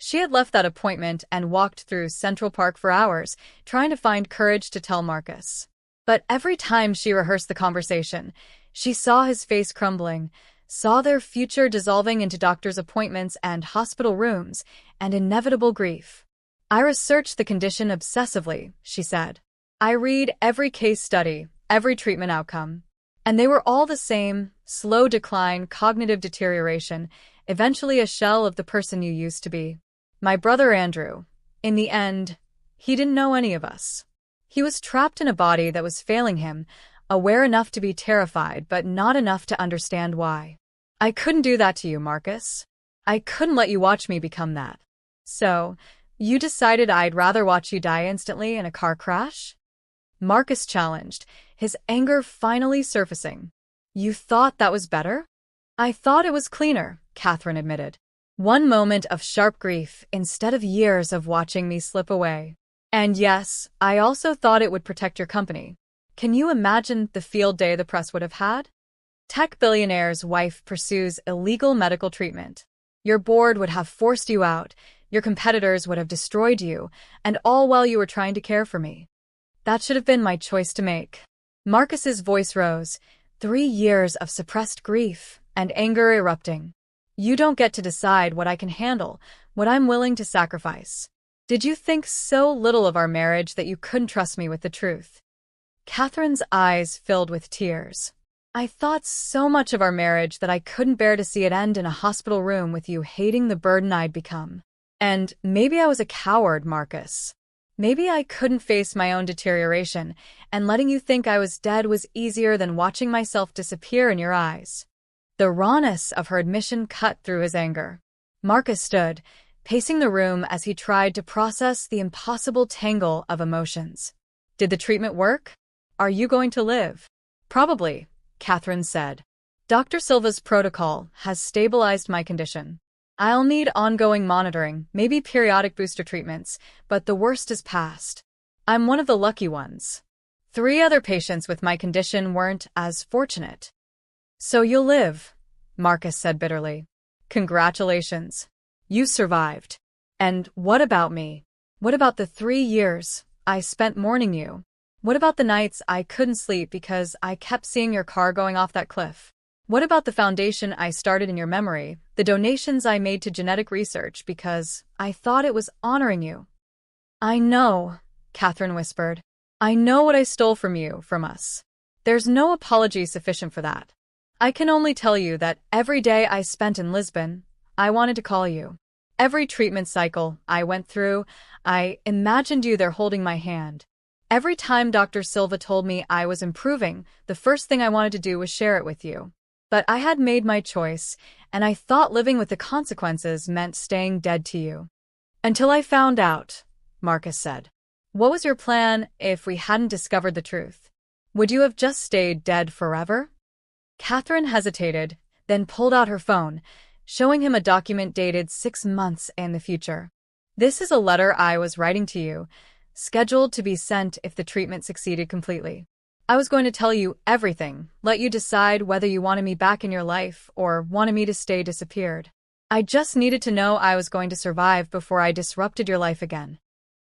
She had left that appointment and walked through Central Park for hours, trying to find courage to tell Marcus. But every time she rehearsed the conversation, she saw his face crumbling, saw their future dissolving into doctor's appointments and hospital rooms, and inevitable grief. "I researched the condition obsessively," she said. "I read every case study, every treatment outcome. And they were all the same: slow decline, cognitive deterioration, eventually a shell of the person you used to be. My brother Andrew, in the end, he didn't know any of us. He was trapped in a body that was failing him, aware enough to be terrified, but not enough to understand why. I couldn't do that to you, Marcus. I couldn't let you watch me become that. So, you decided I'd rather watch you die instantly in a car crash?" Marcus challenged, his anger finally surfacing. "You thought that was better?" "I thought it was cleaner," Catherine admitted. "One moment of sharp grief instead of years of watching me slip away. And yes, I also thought it would protect your company. Can you imagine the field day the press would have had? Tech billionaire's wife pursues illegal medical treatment. Your board would have forced you out, your competitors would have destroyed you, and all while you were trying to care for me. That should have been my choice to make." Marcus's voice rose, 3 years of suppressed grief and anger erupting. "You don't get to decide what I can handle, what I'm willing to sacrifice. Did you think so little of our marriage that you couldn't trust me with the truth?" Catherine's eyes filled with tears. "I thought so much of our marriage that I couldn't bear to see it end in a hospital room with you hating the burden I'd become. And maybe I was a coward, Marcus. Maybe I couldn't face my own deterioration, and letting you think I was dead was easier than watching myself disappear in your eyes." The rawness of her admission cut through his anger. Marcus stood, pacing the room as he tried to process the impossible tangle of emotions. "Did the treatment work? Are you going to live?" "Probably," Catherine said. "Dr. Silva's protocol has stabilized my condition. I'll need ongoing monitoring, maybe periodic booster treatments, but the worst is past. I'm one of the lucky ones. 3 other patients with my condition weren't as fortunate." "So you'll live," Marcus said bitterly. "Congratulations. You survived. And what about me? What about the 3 years I spent mourning you? What about the nights I couldn't sleep because I kept seeing your car going off that cliff? What about the foundation I started in your memory, the donations I made to genetic research because I thought it was honoring you?" "I know," Catherine whispered. "I know what I stole from you, from us. There's no apology sufficient for that. I can only tell you that every day I spent in Lisbon, I wanted to call you. Every treatment cycle I went through, I imagined you there holding my hand. Every time Dr. Silva told me I was improving, the first thing I wanted to do was share it with you. But I had made my choice, and I thought living with the consequences meant staying dead to you. Until I found out," Marcus said. "What was your plan if we hadn't discovered the truth? Would you have just stayed dead forever?" Catherine hesitated, then pulled out her phone, showing him a document dated 6 months in the future. "This is a letter I was writing to you, scheduled to be sent if the treatment succeeded completely. I was going to tell you everything, let you decide whether you wanted me back in your life or wanted me to stay disappeared. I just needed to know I was going to survive before I disrupted your life again."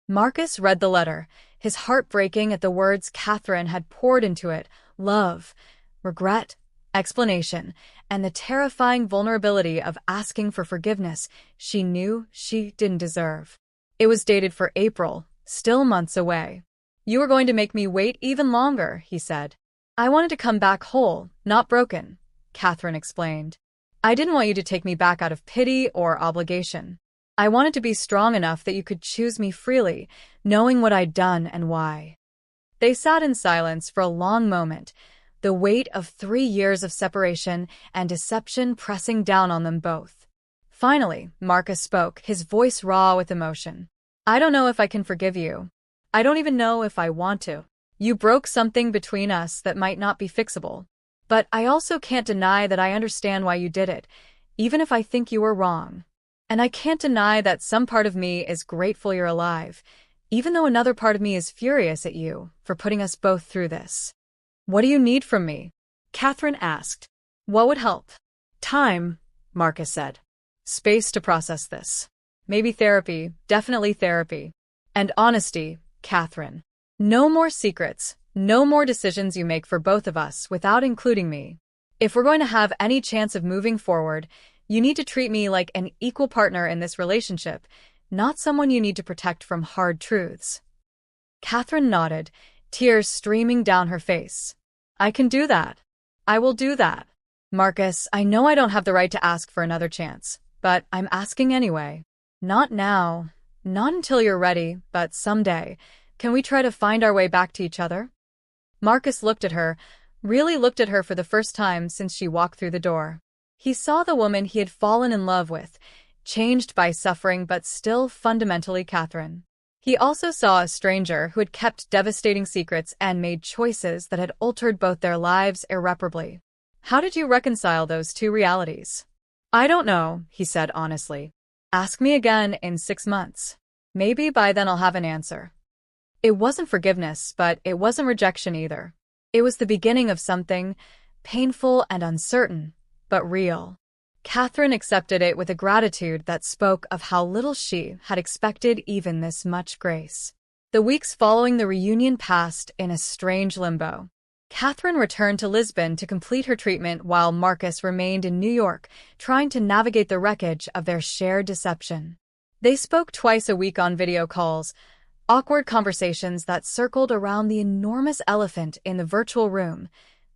Marcus read the letter, his heart breaking at the words Catherine had poured into it: love, regret, explanation, and the terrifying vulnerability of asking for forgiveness she knew she didn't deserve. It was dated for April, still months away. "You were going to make me wait even longer," he said. "I wanted to come back whole, not broken," Catherine explained. "I didn't want you to take me back out of pity or obligation. I wanted to be strong enough that you could choose me freely, knowing what I'd done and why." They sat in silence for a long moment, the weight of 3 years of separation and deception pressing down on them both. Finally, Marcus spoke, his voice raw with emotion. "I don't know if I can forgive you. I don't even know if I want to. You broke something between us that might not be fixable. But I also can't deny that I understand why you did it, even if I think you were wrong. And I can't deny that some part of me is grateful you're alive, even though another part of me is furious at you for putting us both through this." "What do you need from me?" Catherine asked. "What would help?" "Time," Marcus said. "Space to process this. Maybe therapy, definitely therapy. And honesty, Catherine. No more secrets, no more decisions you make for both of us without including me. If we're going to have any chance of moving forward, you need to treat me like an equal partner in this relationship, not someone you need to protect from hard truths. Catherine nodded, tears streaming down her face. I can do that. I will do that. Marcus, I know I don't have the right to ask for another chance, but I'm asking anyway. Not now. Not until you're ready, but someday. Can we try to find our way back to each other? Marcus looked at her, really looked at her for the first time since she walked through the door. He saw the woman he had fallen in love with, changed by suffering but still fundamentally Catherine. He also saw a stranger who had kept devastating secrets and made choices that had altered both their lives irreparably. How did you reconcile those two realities? I don't know, he said honestly. Ask me again in 6 months. Maybe by then I'll have an answer. It wasn't forgiveness, but it wasn't rejection either. It was the beginning of something painful and uncertain, but real. Catherine accepted it with a gratitude that spoke of how little she had expected even this much grace. The weeks following the reunion passed in a strange limbo. Catherine returned to Lisbon to complete her treatment while Marcus remained in New York, trying to navigate the wreckage of their shared deception. They spoke twice a week on video calls, awkward conversations that circled around the enormous elephant in the virtual room,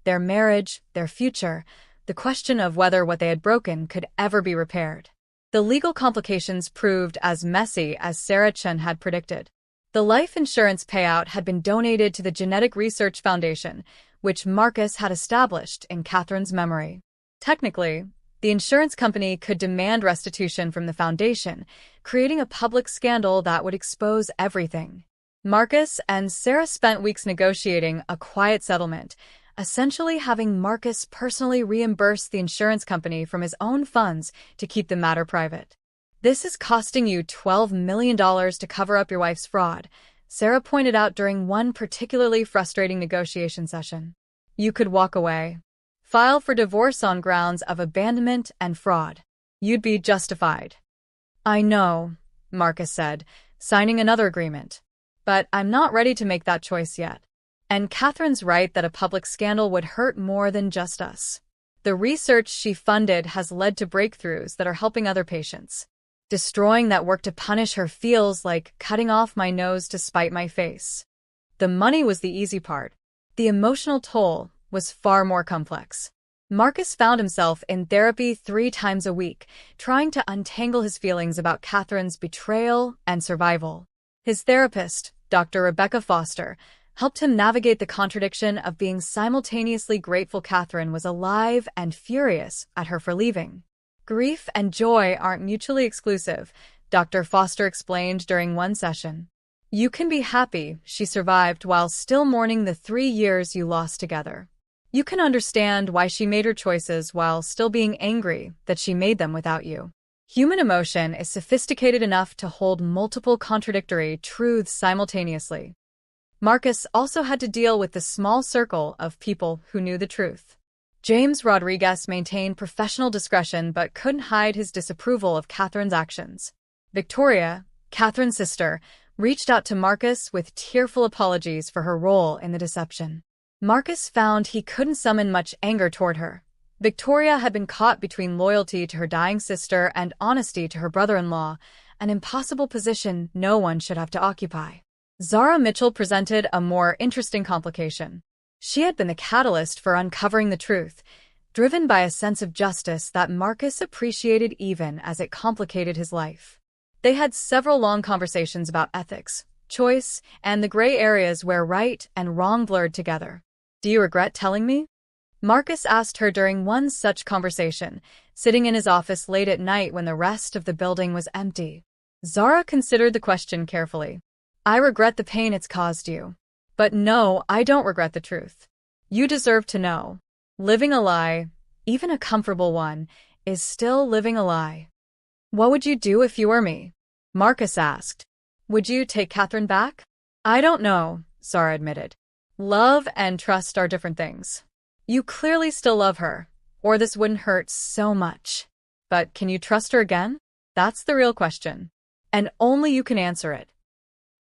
their marriage, their future, the question of whether what they had broken could ever be repaired. The legal complications proved as messy as Sarah Chen had predicted. The life insurance payout had been donated to the Genetic Research Foundation, which Marcus had established in Catherine's memory. Technically, the insurance company could demand restitution from the foundation, creating a public scandal that would expose everything. Marcus and Sarah spent weeks negotiating a quiet settlement, essentially having Marcus personally reimburse the insurance company from his own funds to keep the matter private. This is costing you $12 million to cover up your wife's fraud, Sarah pointed out during one particularly frustrating negotiation session. You could walk away. File for divorce on grounds of abandonment and fraud. You'd be justified. I know, Marcus said, signing another agreement. But I'm not ready to make that choice yet. And Catherine's right that a public scandal would hurt more than just us. The research she funded has led to breakthroughs that are helping other patients. Destroying that work to punish her feels like cutting off my nose to spite my face. The money was the easy part. The emotional toll was far more complex. Marcus found himself in therapy 3 times a week, trying to untangle his feelings about Catherine's betrayal and survival. His therapist, Dr. Rebecca Foster, helped him navigate the contradiction of being simultaneously grateful Catherine was alive and furious at her for leaving. Grief and joy aren't mutually exclusive, Dr. Foster explained during one session. You can be happy she survived while still mourning the 3 years you lost together. You can understand why she made her choices while still being angry that she made them without you. Human emotion is sophisticated enough to hold multiple contradictory truths simultaneously. Marcus also had to deal with the small circle of people who knew the truth. James Rodriguez maintained professional discretion but couldn't hide his disapproval of Catherine's actions. Victoria, Catherine's sister, reached out to Marcus with tearful apologies for her role in the deception. Marcus found he couldn't summon much anger toward her. Victoria had been caught between loyalty to her dying sister and honesty to her brother-in-law, an impossible position no one should have to occupy. Zara Mitchell presented a more interesting complication. She had been the catalyst for uncovering the truth, driven by a sense of justice that Marcus appreciated even as it complicated his life. They had several long conversations about ethics, choice, and the gray areas where right and wrong blurred together. Do you regret telling me? Marcus asked her during one such conversation, sitting in his office late at night when the rest of the building was empty. Zara considered the question carefully. I regret the pain it's caused you. But no, I don't regret the truth. You deserve to know. Living a lie, even a comfortable one, is still living a lie. What would you do if you were me? Marcus asked. Would you take Catherine back? I don't know, Zara admitted. Love and trust are different things. You clearly still love her, or this wouldn't hurt so much. But can you trust her again? That's the real question. and only you can answer it.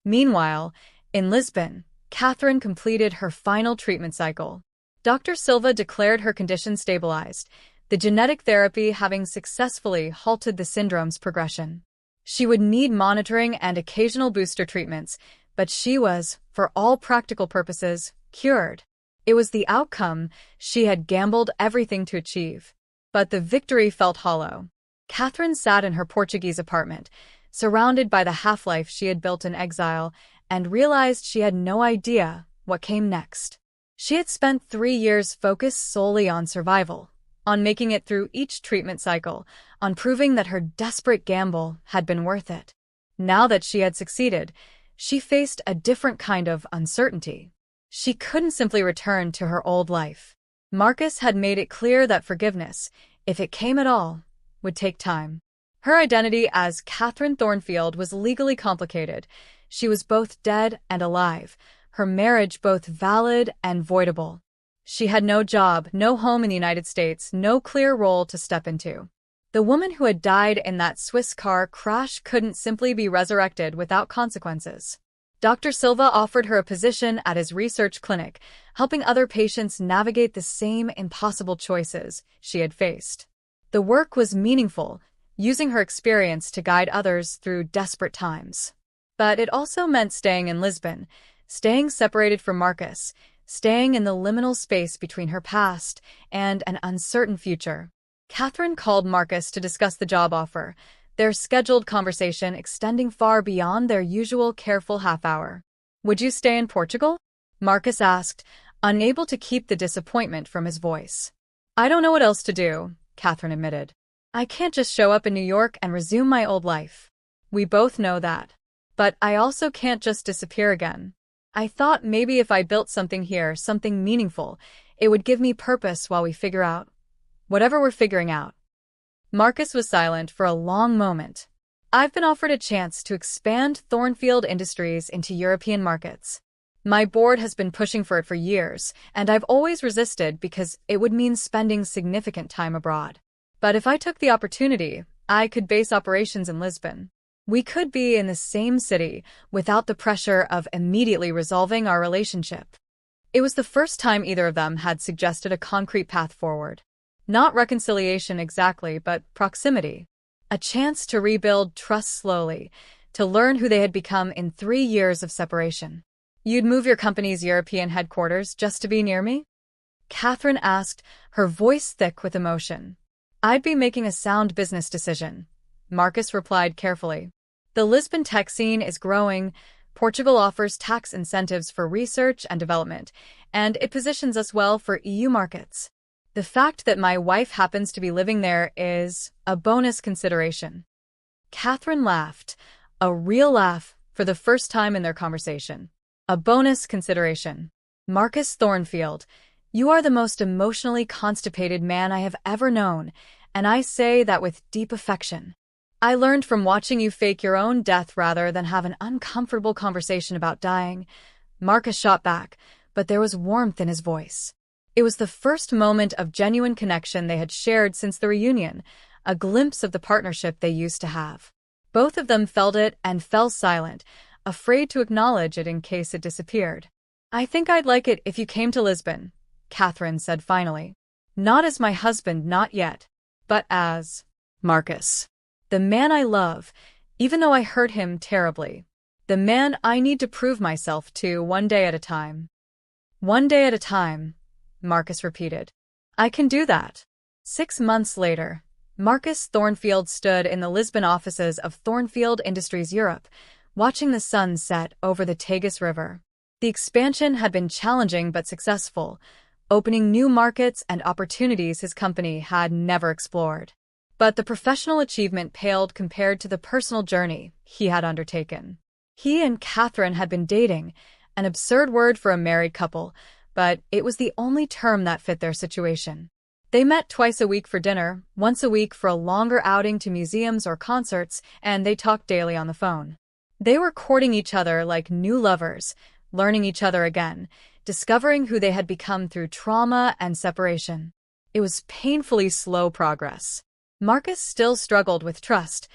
Meanwhile, in Lisbon, Catherine completed her final treatment cycle. Dr. Silva declared her condition stabilized, the genetic therapy having successfully halted the syndrome's progression. She would need monitoring and occasional booster treatments, but she was, for all practical purposes, cured. It was the outcome she had gambled everything to achieve. But the victory felt hollow. Catherine sat in her Portuguese apartment, surrounded by the half-life she had built in exile, and realized she had no idea what came next. She had spent 3 years focused solely on survival, on making it through each treatment cycle, on proving that her desperate gamble had been worth it. Now that she had succeeded, she faced a different kind of uncertainty. She couldn't simply return to her old life. Marcus had made it clear that forgiveness, if it came at all, would take time. Her identity as Catherine Thornfield was legally complicated. She was both dead and alive, her marriage both valid and voidable. She had no job, no home in the United States, no clear role to step into. The woman who had died in that Swiss car crash couldn't simply be resurrected without consequences. Dr. Silva offered her a position at his research clinic, helping other patients navigate the same impossible choices she had faced. The work was meaningful, using her experience to guide others through desperate times. But it also meant staying in Lisbon, staying separated from Marcus, staying in the liminal space between her past and an uncertain future. Catherine called Marcus to discuss the job offer, their scheduled conversation extending far beyond their usual careful half-hour. "Would you stay in Portugal?" Marcus asked, unable to keep the disappointment from his voice. "I don't know what else to do," Catherine admitted. "I can't just show up in New York and resume my old life. We both know that. But I also can't just disappear again. I thought maybe if I built something here, something meaningful, it would give me purpose while we figure out whatever we're figuring out." Marcus was silent for a long moment. "I've been offered a chance to expand Thornfield Industries into European markets. My board has been pushing for it for years, and I've always resisted because it would mean spending significant time abroad. But if I took the opportunity, I could base operations in Lisbon. We could be in the same city without the pressure of immediately resolving our relationship." It was the first time either of them had suggested a concrete path forward. Not reconciliation exactly, but proximity. A chance to rebuild trust slowly, to learn who they had become in 3 years of separation. "You'd move your company's European headquarters just to be near me?" Catherine asked, her voice thick with emotion. "I'd be making a sound business decision," Marcus replied carefully. "The Lisbon tech scene is growing, Portugal offers tax incentives for research and development, and it positions us well for EU markets. The fact that my wife happens to be living there is a bonus consideration." Catherine laughed, a real laugh for the first time in their conversation. "A bonus consideration. Marcus Thornfield, you are the most emotionally constipated man I have ever known, and I say that with deep affection. I learned from watching you fake your own death rather than have an uncomfortable conversation about dying." Marcus shot back, but there was warmth in his voice. It was the first moment of genuine connection they had shared since the reunion, a glimpse of the partnership they used to have. Both of them felt it and fell silent, afraid to acknowledge it in case it disappeared. "I think I'd like it if you came to Lisbon," Catherine said finally. "Not as my husband, not yet, but as Marcus. The man I love, even though I hurt him terribly. The man I need to prove myself to one day at a time." "One day at a time," Marcus repeated. "I can do that." 6 months later, Marcus Thornfield stood in the Lisbon offices of Thornfield Industries Europe, watching the sun set over the Tagus River. The expansion had been challenging but successful, opening new markets and opportunities his company had never explored. But the professional achievement paled compared to the personal journey he had undertaken. He and Catherine had been dating, an absurd word for a married couple, but it was the only term that fit their situation. They met twice a week for dinner, once a week for a longer outing to museums or concerts, and they talked daily on the phone. They were courting each other like new lovers, learning each other again, discovering who they had become through trauma and separation. It was painfully slow progress. Marcus still struggled with trust,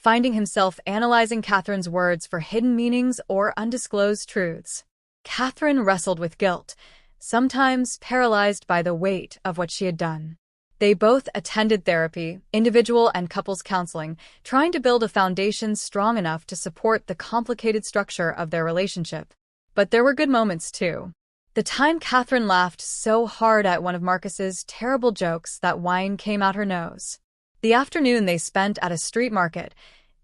finding himself analyzing Catherine's words for hidden meanings or undisclosed truths. Catherine wrestled with guilt, sometimes paralyzed by the weight of what she had done. They both attended therapy, individual and couples counseling, trying to build a foundation strong enough to support the complicated structure of their relationship. But there were good moments, too. The time Catherine laughed so hard at one of Marcus's terrible jokes that wine came out her nose. The afternoon they spent at a street market,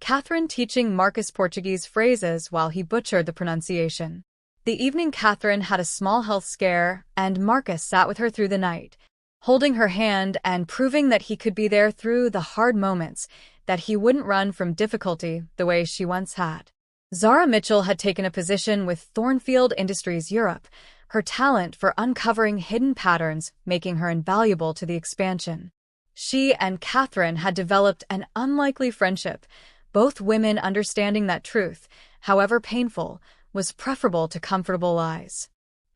Catherine teaching Marcus Portuguese phrases while he butchered the pronunciation. The evening Catherine had a small health scare, and Marcus sat with her through the night, holding her hand and proving that he could be there through the hard moments, that he wouldn't run from difficulty the way she once had. Zara Mitchell had taken a position with Thornfield Industries Europe, her talent for uncovering hidden patterns making her invaluable to the expansion. She and Catherine had developed an unlikely friendship, both women understanding that truth, however painful, was preferable to comfortable lies.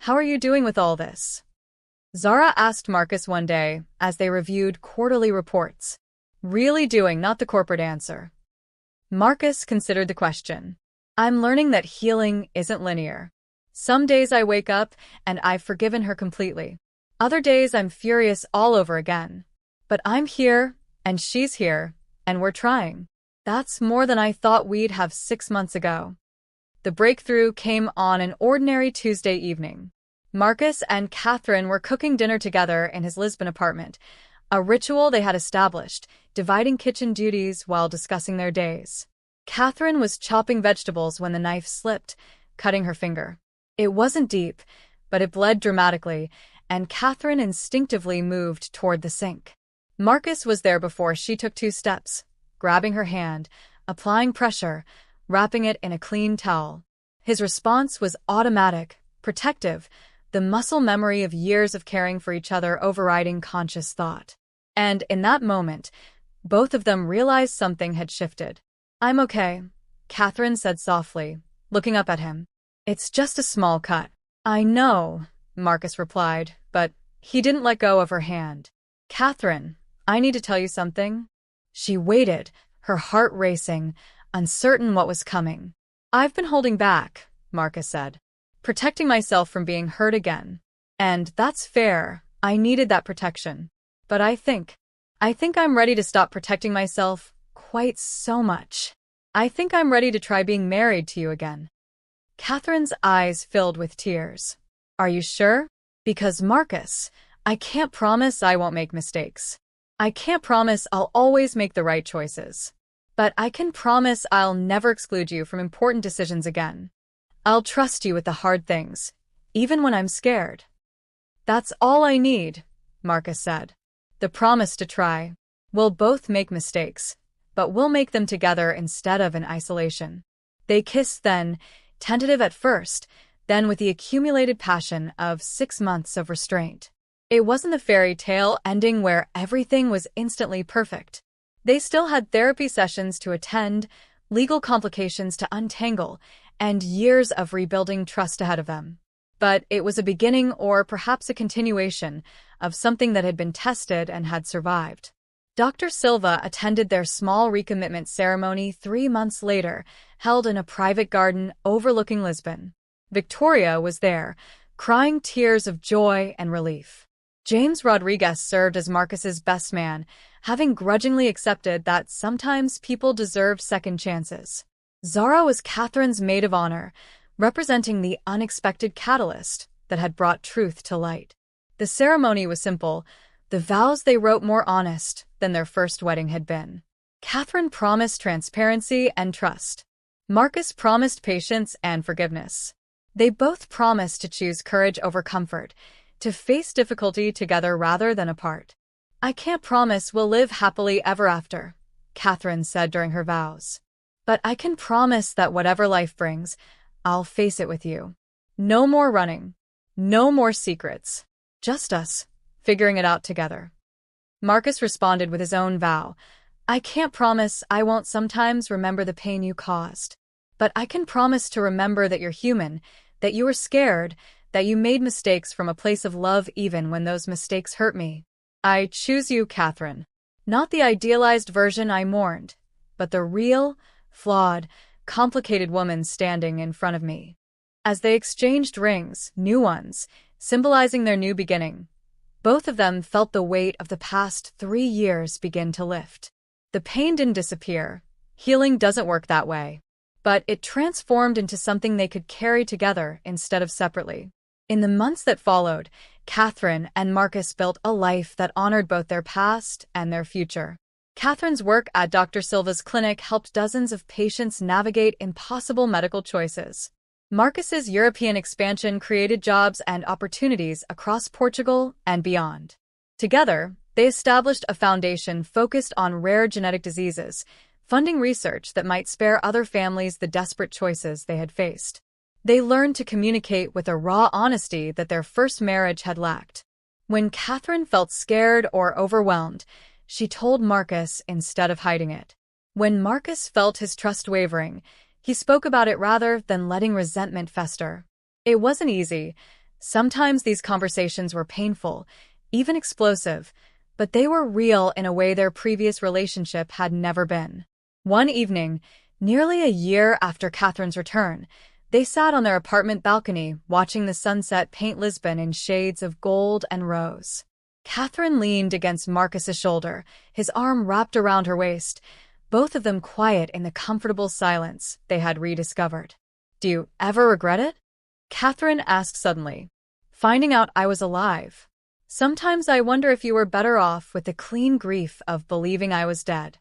"How are you doing with all this?" Zara asked Marcus one day as they reviewed quarterly reports. "Really doing," not the corporate answer. Marcus considered the question. "I'm learning that healing isn't linear. Some days I wake up and I've forgiven her completely. Other days I'm furious all over again. But I'm here, and she's here, and we're trying. That's more than I thought we'd have 6 months ago." The breakthrough came on an ordinary Tuesday evening. Marcus and Catherine were cooking dinner together in his Lisbon apartment, a ritual they had established, dividing kitchen duties while discussing their days. Catherine was chopping vegetables when the knife slipped, cutting her finger. It wasn't deep, but it bled dramatically, and Catherine instinctively moved toward the sink. Marcus was there before she took 2 steps, grabbing her hand, applying pressure, wrapping it in a clean towel. His response was automatic, protective, the muscle memory of years of caring for each other overriding conscious thought. And in that moment, both of them realized something had shifted. "I'm okay," Catherine said softly, looking up at him. "It's just a small cut." "I know," Marcus replied, but he didn't let go of her hand. "Catherine, I need to tell you something." She waited, her heart racing, uncertain what was coming. "I've been holding back," Marcus said, "protecting myself from being hurt again. And that's fair, I needed that protection. But I think I'm ready to stop protecting myself quite so much. I think I'm ready to try being married to you again." Catherine's eyes filled with tears. "Are you sure? Because Marcus, I can't promise I won't make mistakes. I can't promise I'll always make the right choices. But I can promise I'll never exclude you from important decisions again. I'll trust you with the hard things, even when I'm scared." "That's all I need," Marcus said. "The promise to try. We'll both make mistakes, but we'll make them together instead of in isolation." They kissed then, tentative at first, then with the accumulated passion of 6 months of restraint. It wasn't the fairy tale ending where everything was instantly perfect. They still had therapy sessions to attend, legal complications to untangle, and years of rebuilding trust ahead of them. But it was a beginning or perhaps a continuation of something that had been tested and had survived. Dr. Silva attended their small recommitment ceremony 3 months later, held in a private garden overlooking Lisbon. Victoria was there, crying tears of joy and relief. James Rodriguez served as Marcus's best man, having grudgingly accepted that sometimes people deserve second chances. Zara was Catherine's maid of honor, representing the unexpected catalyst that had brought truth to light. The ceremony was simple, the vows they wrote more honest than their first wedding had been. Catherine promised transparency and trust. Marcus promised patience and forgiveness. They both promised to choose courage over comfort, to face difficulty together rather than apart. "I can't promise we'll live happily ever after," Catherine said during her vows. "But I can promise that whatever life brings, I'll face it with you. No more running. No more secrets. Just us, figuring it out together." Marcus responded with his own vow. "I can't promise I won't sometimes remember the pain you caused. But I can promise to remember that you're human, that you were scared, that you made mistakes from a place of love even when those mistakes hurt me. I choose you, Catherine. Not the idealized version I mourned. but the real, flawed, complicated woman standing in front of me. As they exchanged rings, new ones, symbolizing their new beginning, both of them felt the weight of the past 3 years begin to lift. The pain didn't disappear. Healing doesn't work that way. But it transformed into something they could carry together instead of separately. In the months that followed, Catherine and Marcus built a life that honored both their past and their future. Catherine's work at Dr. Silva's clinic helped dozens of patients navigate impossible medical choices. Marcus's European expansion created jobs and opportunities across Portugal and beyond. Together, they established a foundation focused on rare genetic diseases, funding research that might spare other families the desperate choices they had faced. They learned to communicate with a raw honesty that their first marriage had lacked. When Catherine felt scared or overwhelmed, she told Marcus instead of hiding it. When Marcus felt his trust wavering, he spoke about it rather than letting resentment fester. It wasn't easy. Sometimes these conversations were painful, even explosive, but they were real in a way their previous relationship had never been. One evening, nearly a year after Catherine's return, they sat on their apartment balcony watching the sunset paint Lisbon in shades of gold and rose. Catherine leaned against Marcus's shoulder, his arm wrapped around her waist, both of them quiet in the comfortable silence they had rediscovered. "Do you ever regret it?" Catherine asked suddenly. "Finding out I was alive. Sometimes I wonder if you were better off with the clean grief of believing I was dead."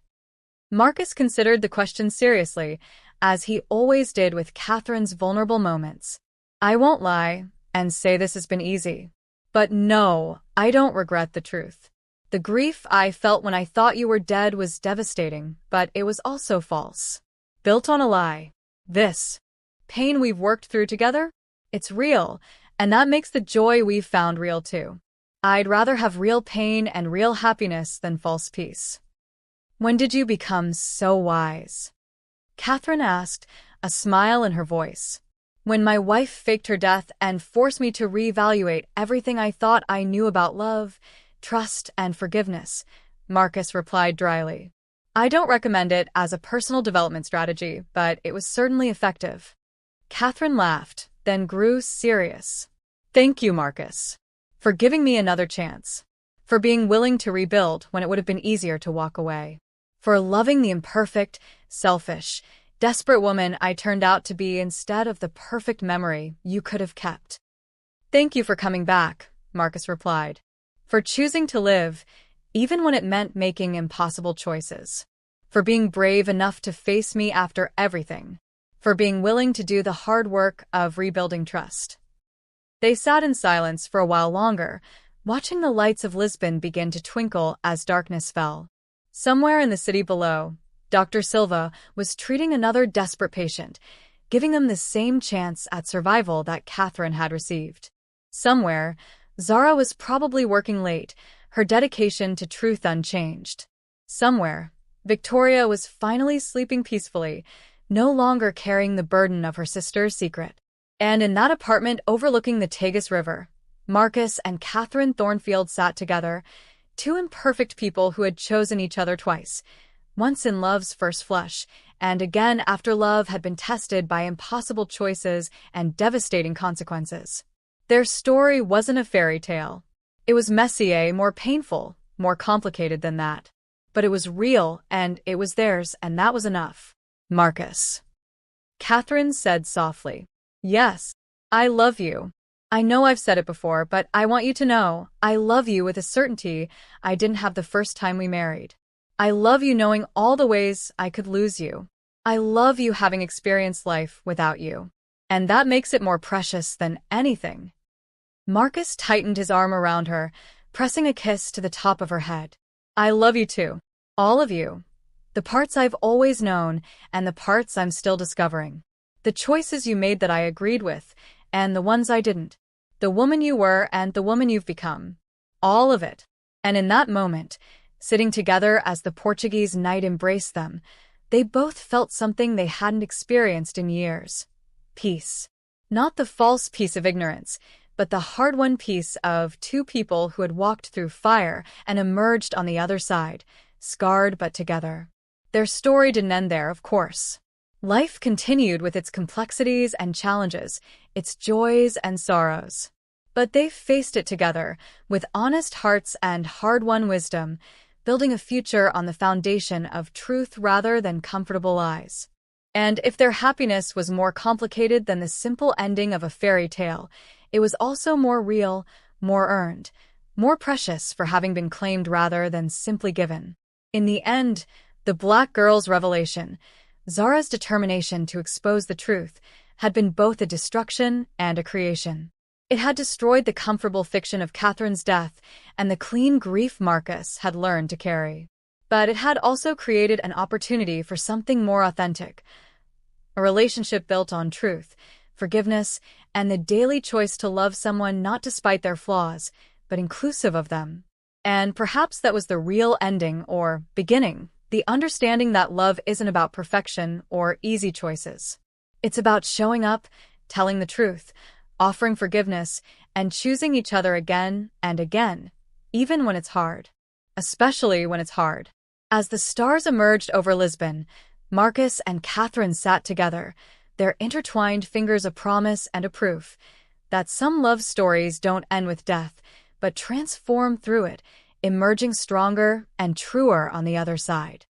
Marcus considered the question seriously, as he always did with Catherine's vulnerable moments. "I won't lie and say this has been easy. But no, I don't regret the truth. The grief I felt when I thought you were dead was devastating, but it was also false. Built on a lie. This pain we've worked through together? It's real, and that makes the joy we've found real too. I'd rather have real pain and real happiness than false peace." "When did you become so wise?" Catherine asked, a smile in her voice. "When my wife faked her death and forced me to reevaluate everything I thought I knew about love, trust, and forgiveness," Marcus replied dryly. "I don't recommend it as a personal development strategy, but it was certainly effective." Catherine laughed, then grew serious. "Thank you, Marcus, for giving me another chance. For being willing to rebuild when it would have been easier to walk away. For loving the imperfect, selfish, desperate woman I turned out to be instead of the perfect memory you could have kept." "Thank you for coming back," Marcus replied. "For choosing to live, even when it meant making impossible choices. For being brave enough to face me after everything. For being willing to do the hard work of rebuilding trust." They sat in silence for a while longer, watching the lights of Lisbon begin to twinkle as darkness fell. Somewhere in the city below, Dr. Silva was treating another desperate patient, giving them the same chance at survival that Catherine had received. Somewhere, Zara was probably working late, her dedication to truth unchanged. Somewhere, Victoria was finally sleeping peacefully, no longer carrying the burden of her sister's secret. And in that apartment overlooking the Tagus River, Marcus and Catherine Thornfield sat together, two imperfect people who had chosen each other twice, once in love's first flush, and again after love had been tested by impossible choices and devastating consequences. Their story wasn't a fairy tale. It was messy, more painful, more complicated than that. But it was real, and it was theirs, and that was enough. "Marcus," Catherine said softly. "Yes, I love you. I know I've said it before, but I want you to know I love you with a certainty I didn't have the first time we married. I love you knowing all the ways I could lose you. I love you having experienced life without you. And that makes it more precious than anything." Marcus tightened his arm around her, pressing a kiss to the top of her head. "I love you too. All of you. The parts I've always known and the parts I'm still discovering. The choices you made that I agreed with, and the ones I didn't. The woman you were and the woman you've become. All of it." And in that moment, sitting together as the Portuguese night embraced them, they both felt something they hadn't experienced in years. Peace. Not the false peace of ignorance, but the hard-won peace of two people who had walked through fire and emerged on the other side, scarred but together. their story didn't end there, of course. Life continued with its complexities and challenges, its joys and sorrows. But they faced it together, with honest hearts and hard-won wisdom, building a future on the foundation of truth rather than comfortable lies. And if their happiness was more complicated than the simple ending of a fairy tale, it was also more real, more earned, more precious for having been claimed rather than simply given. In the end, the black girl's revelation, Zara's determination to expose the truth, had been both a destruction and a creation. It had destroyed the comfortable fiction of Catherine's death and the clean grief Marcus had learned to carry. But it had also created an opportunity for something more authentic, a relationship built on truth, forgiveness, and the daily choice to love someone not despite their flaws, but inclusive of them. And perhaps that was the real ending or beginning, the understanding that love isn't about perfection or easy choices. It's about showing up, telling the truth, offering forgiveness, and choosing each other again and again, even when it's hard. Especially when it's hard. As the stars emerged over Lisbon, Marcus and Catherine sat together, their intertwined fingers a promise and a proof that some love stories don't end with death, but transform through it, emerging stronger and truer on the other side.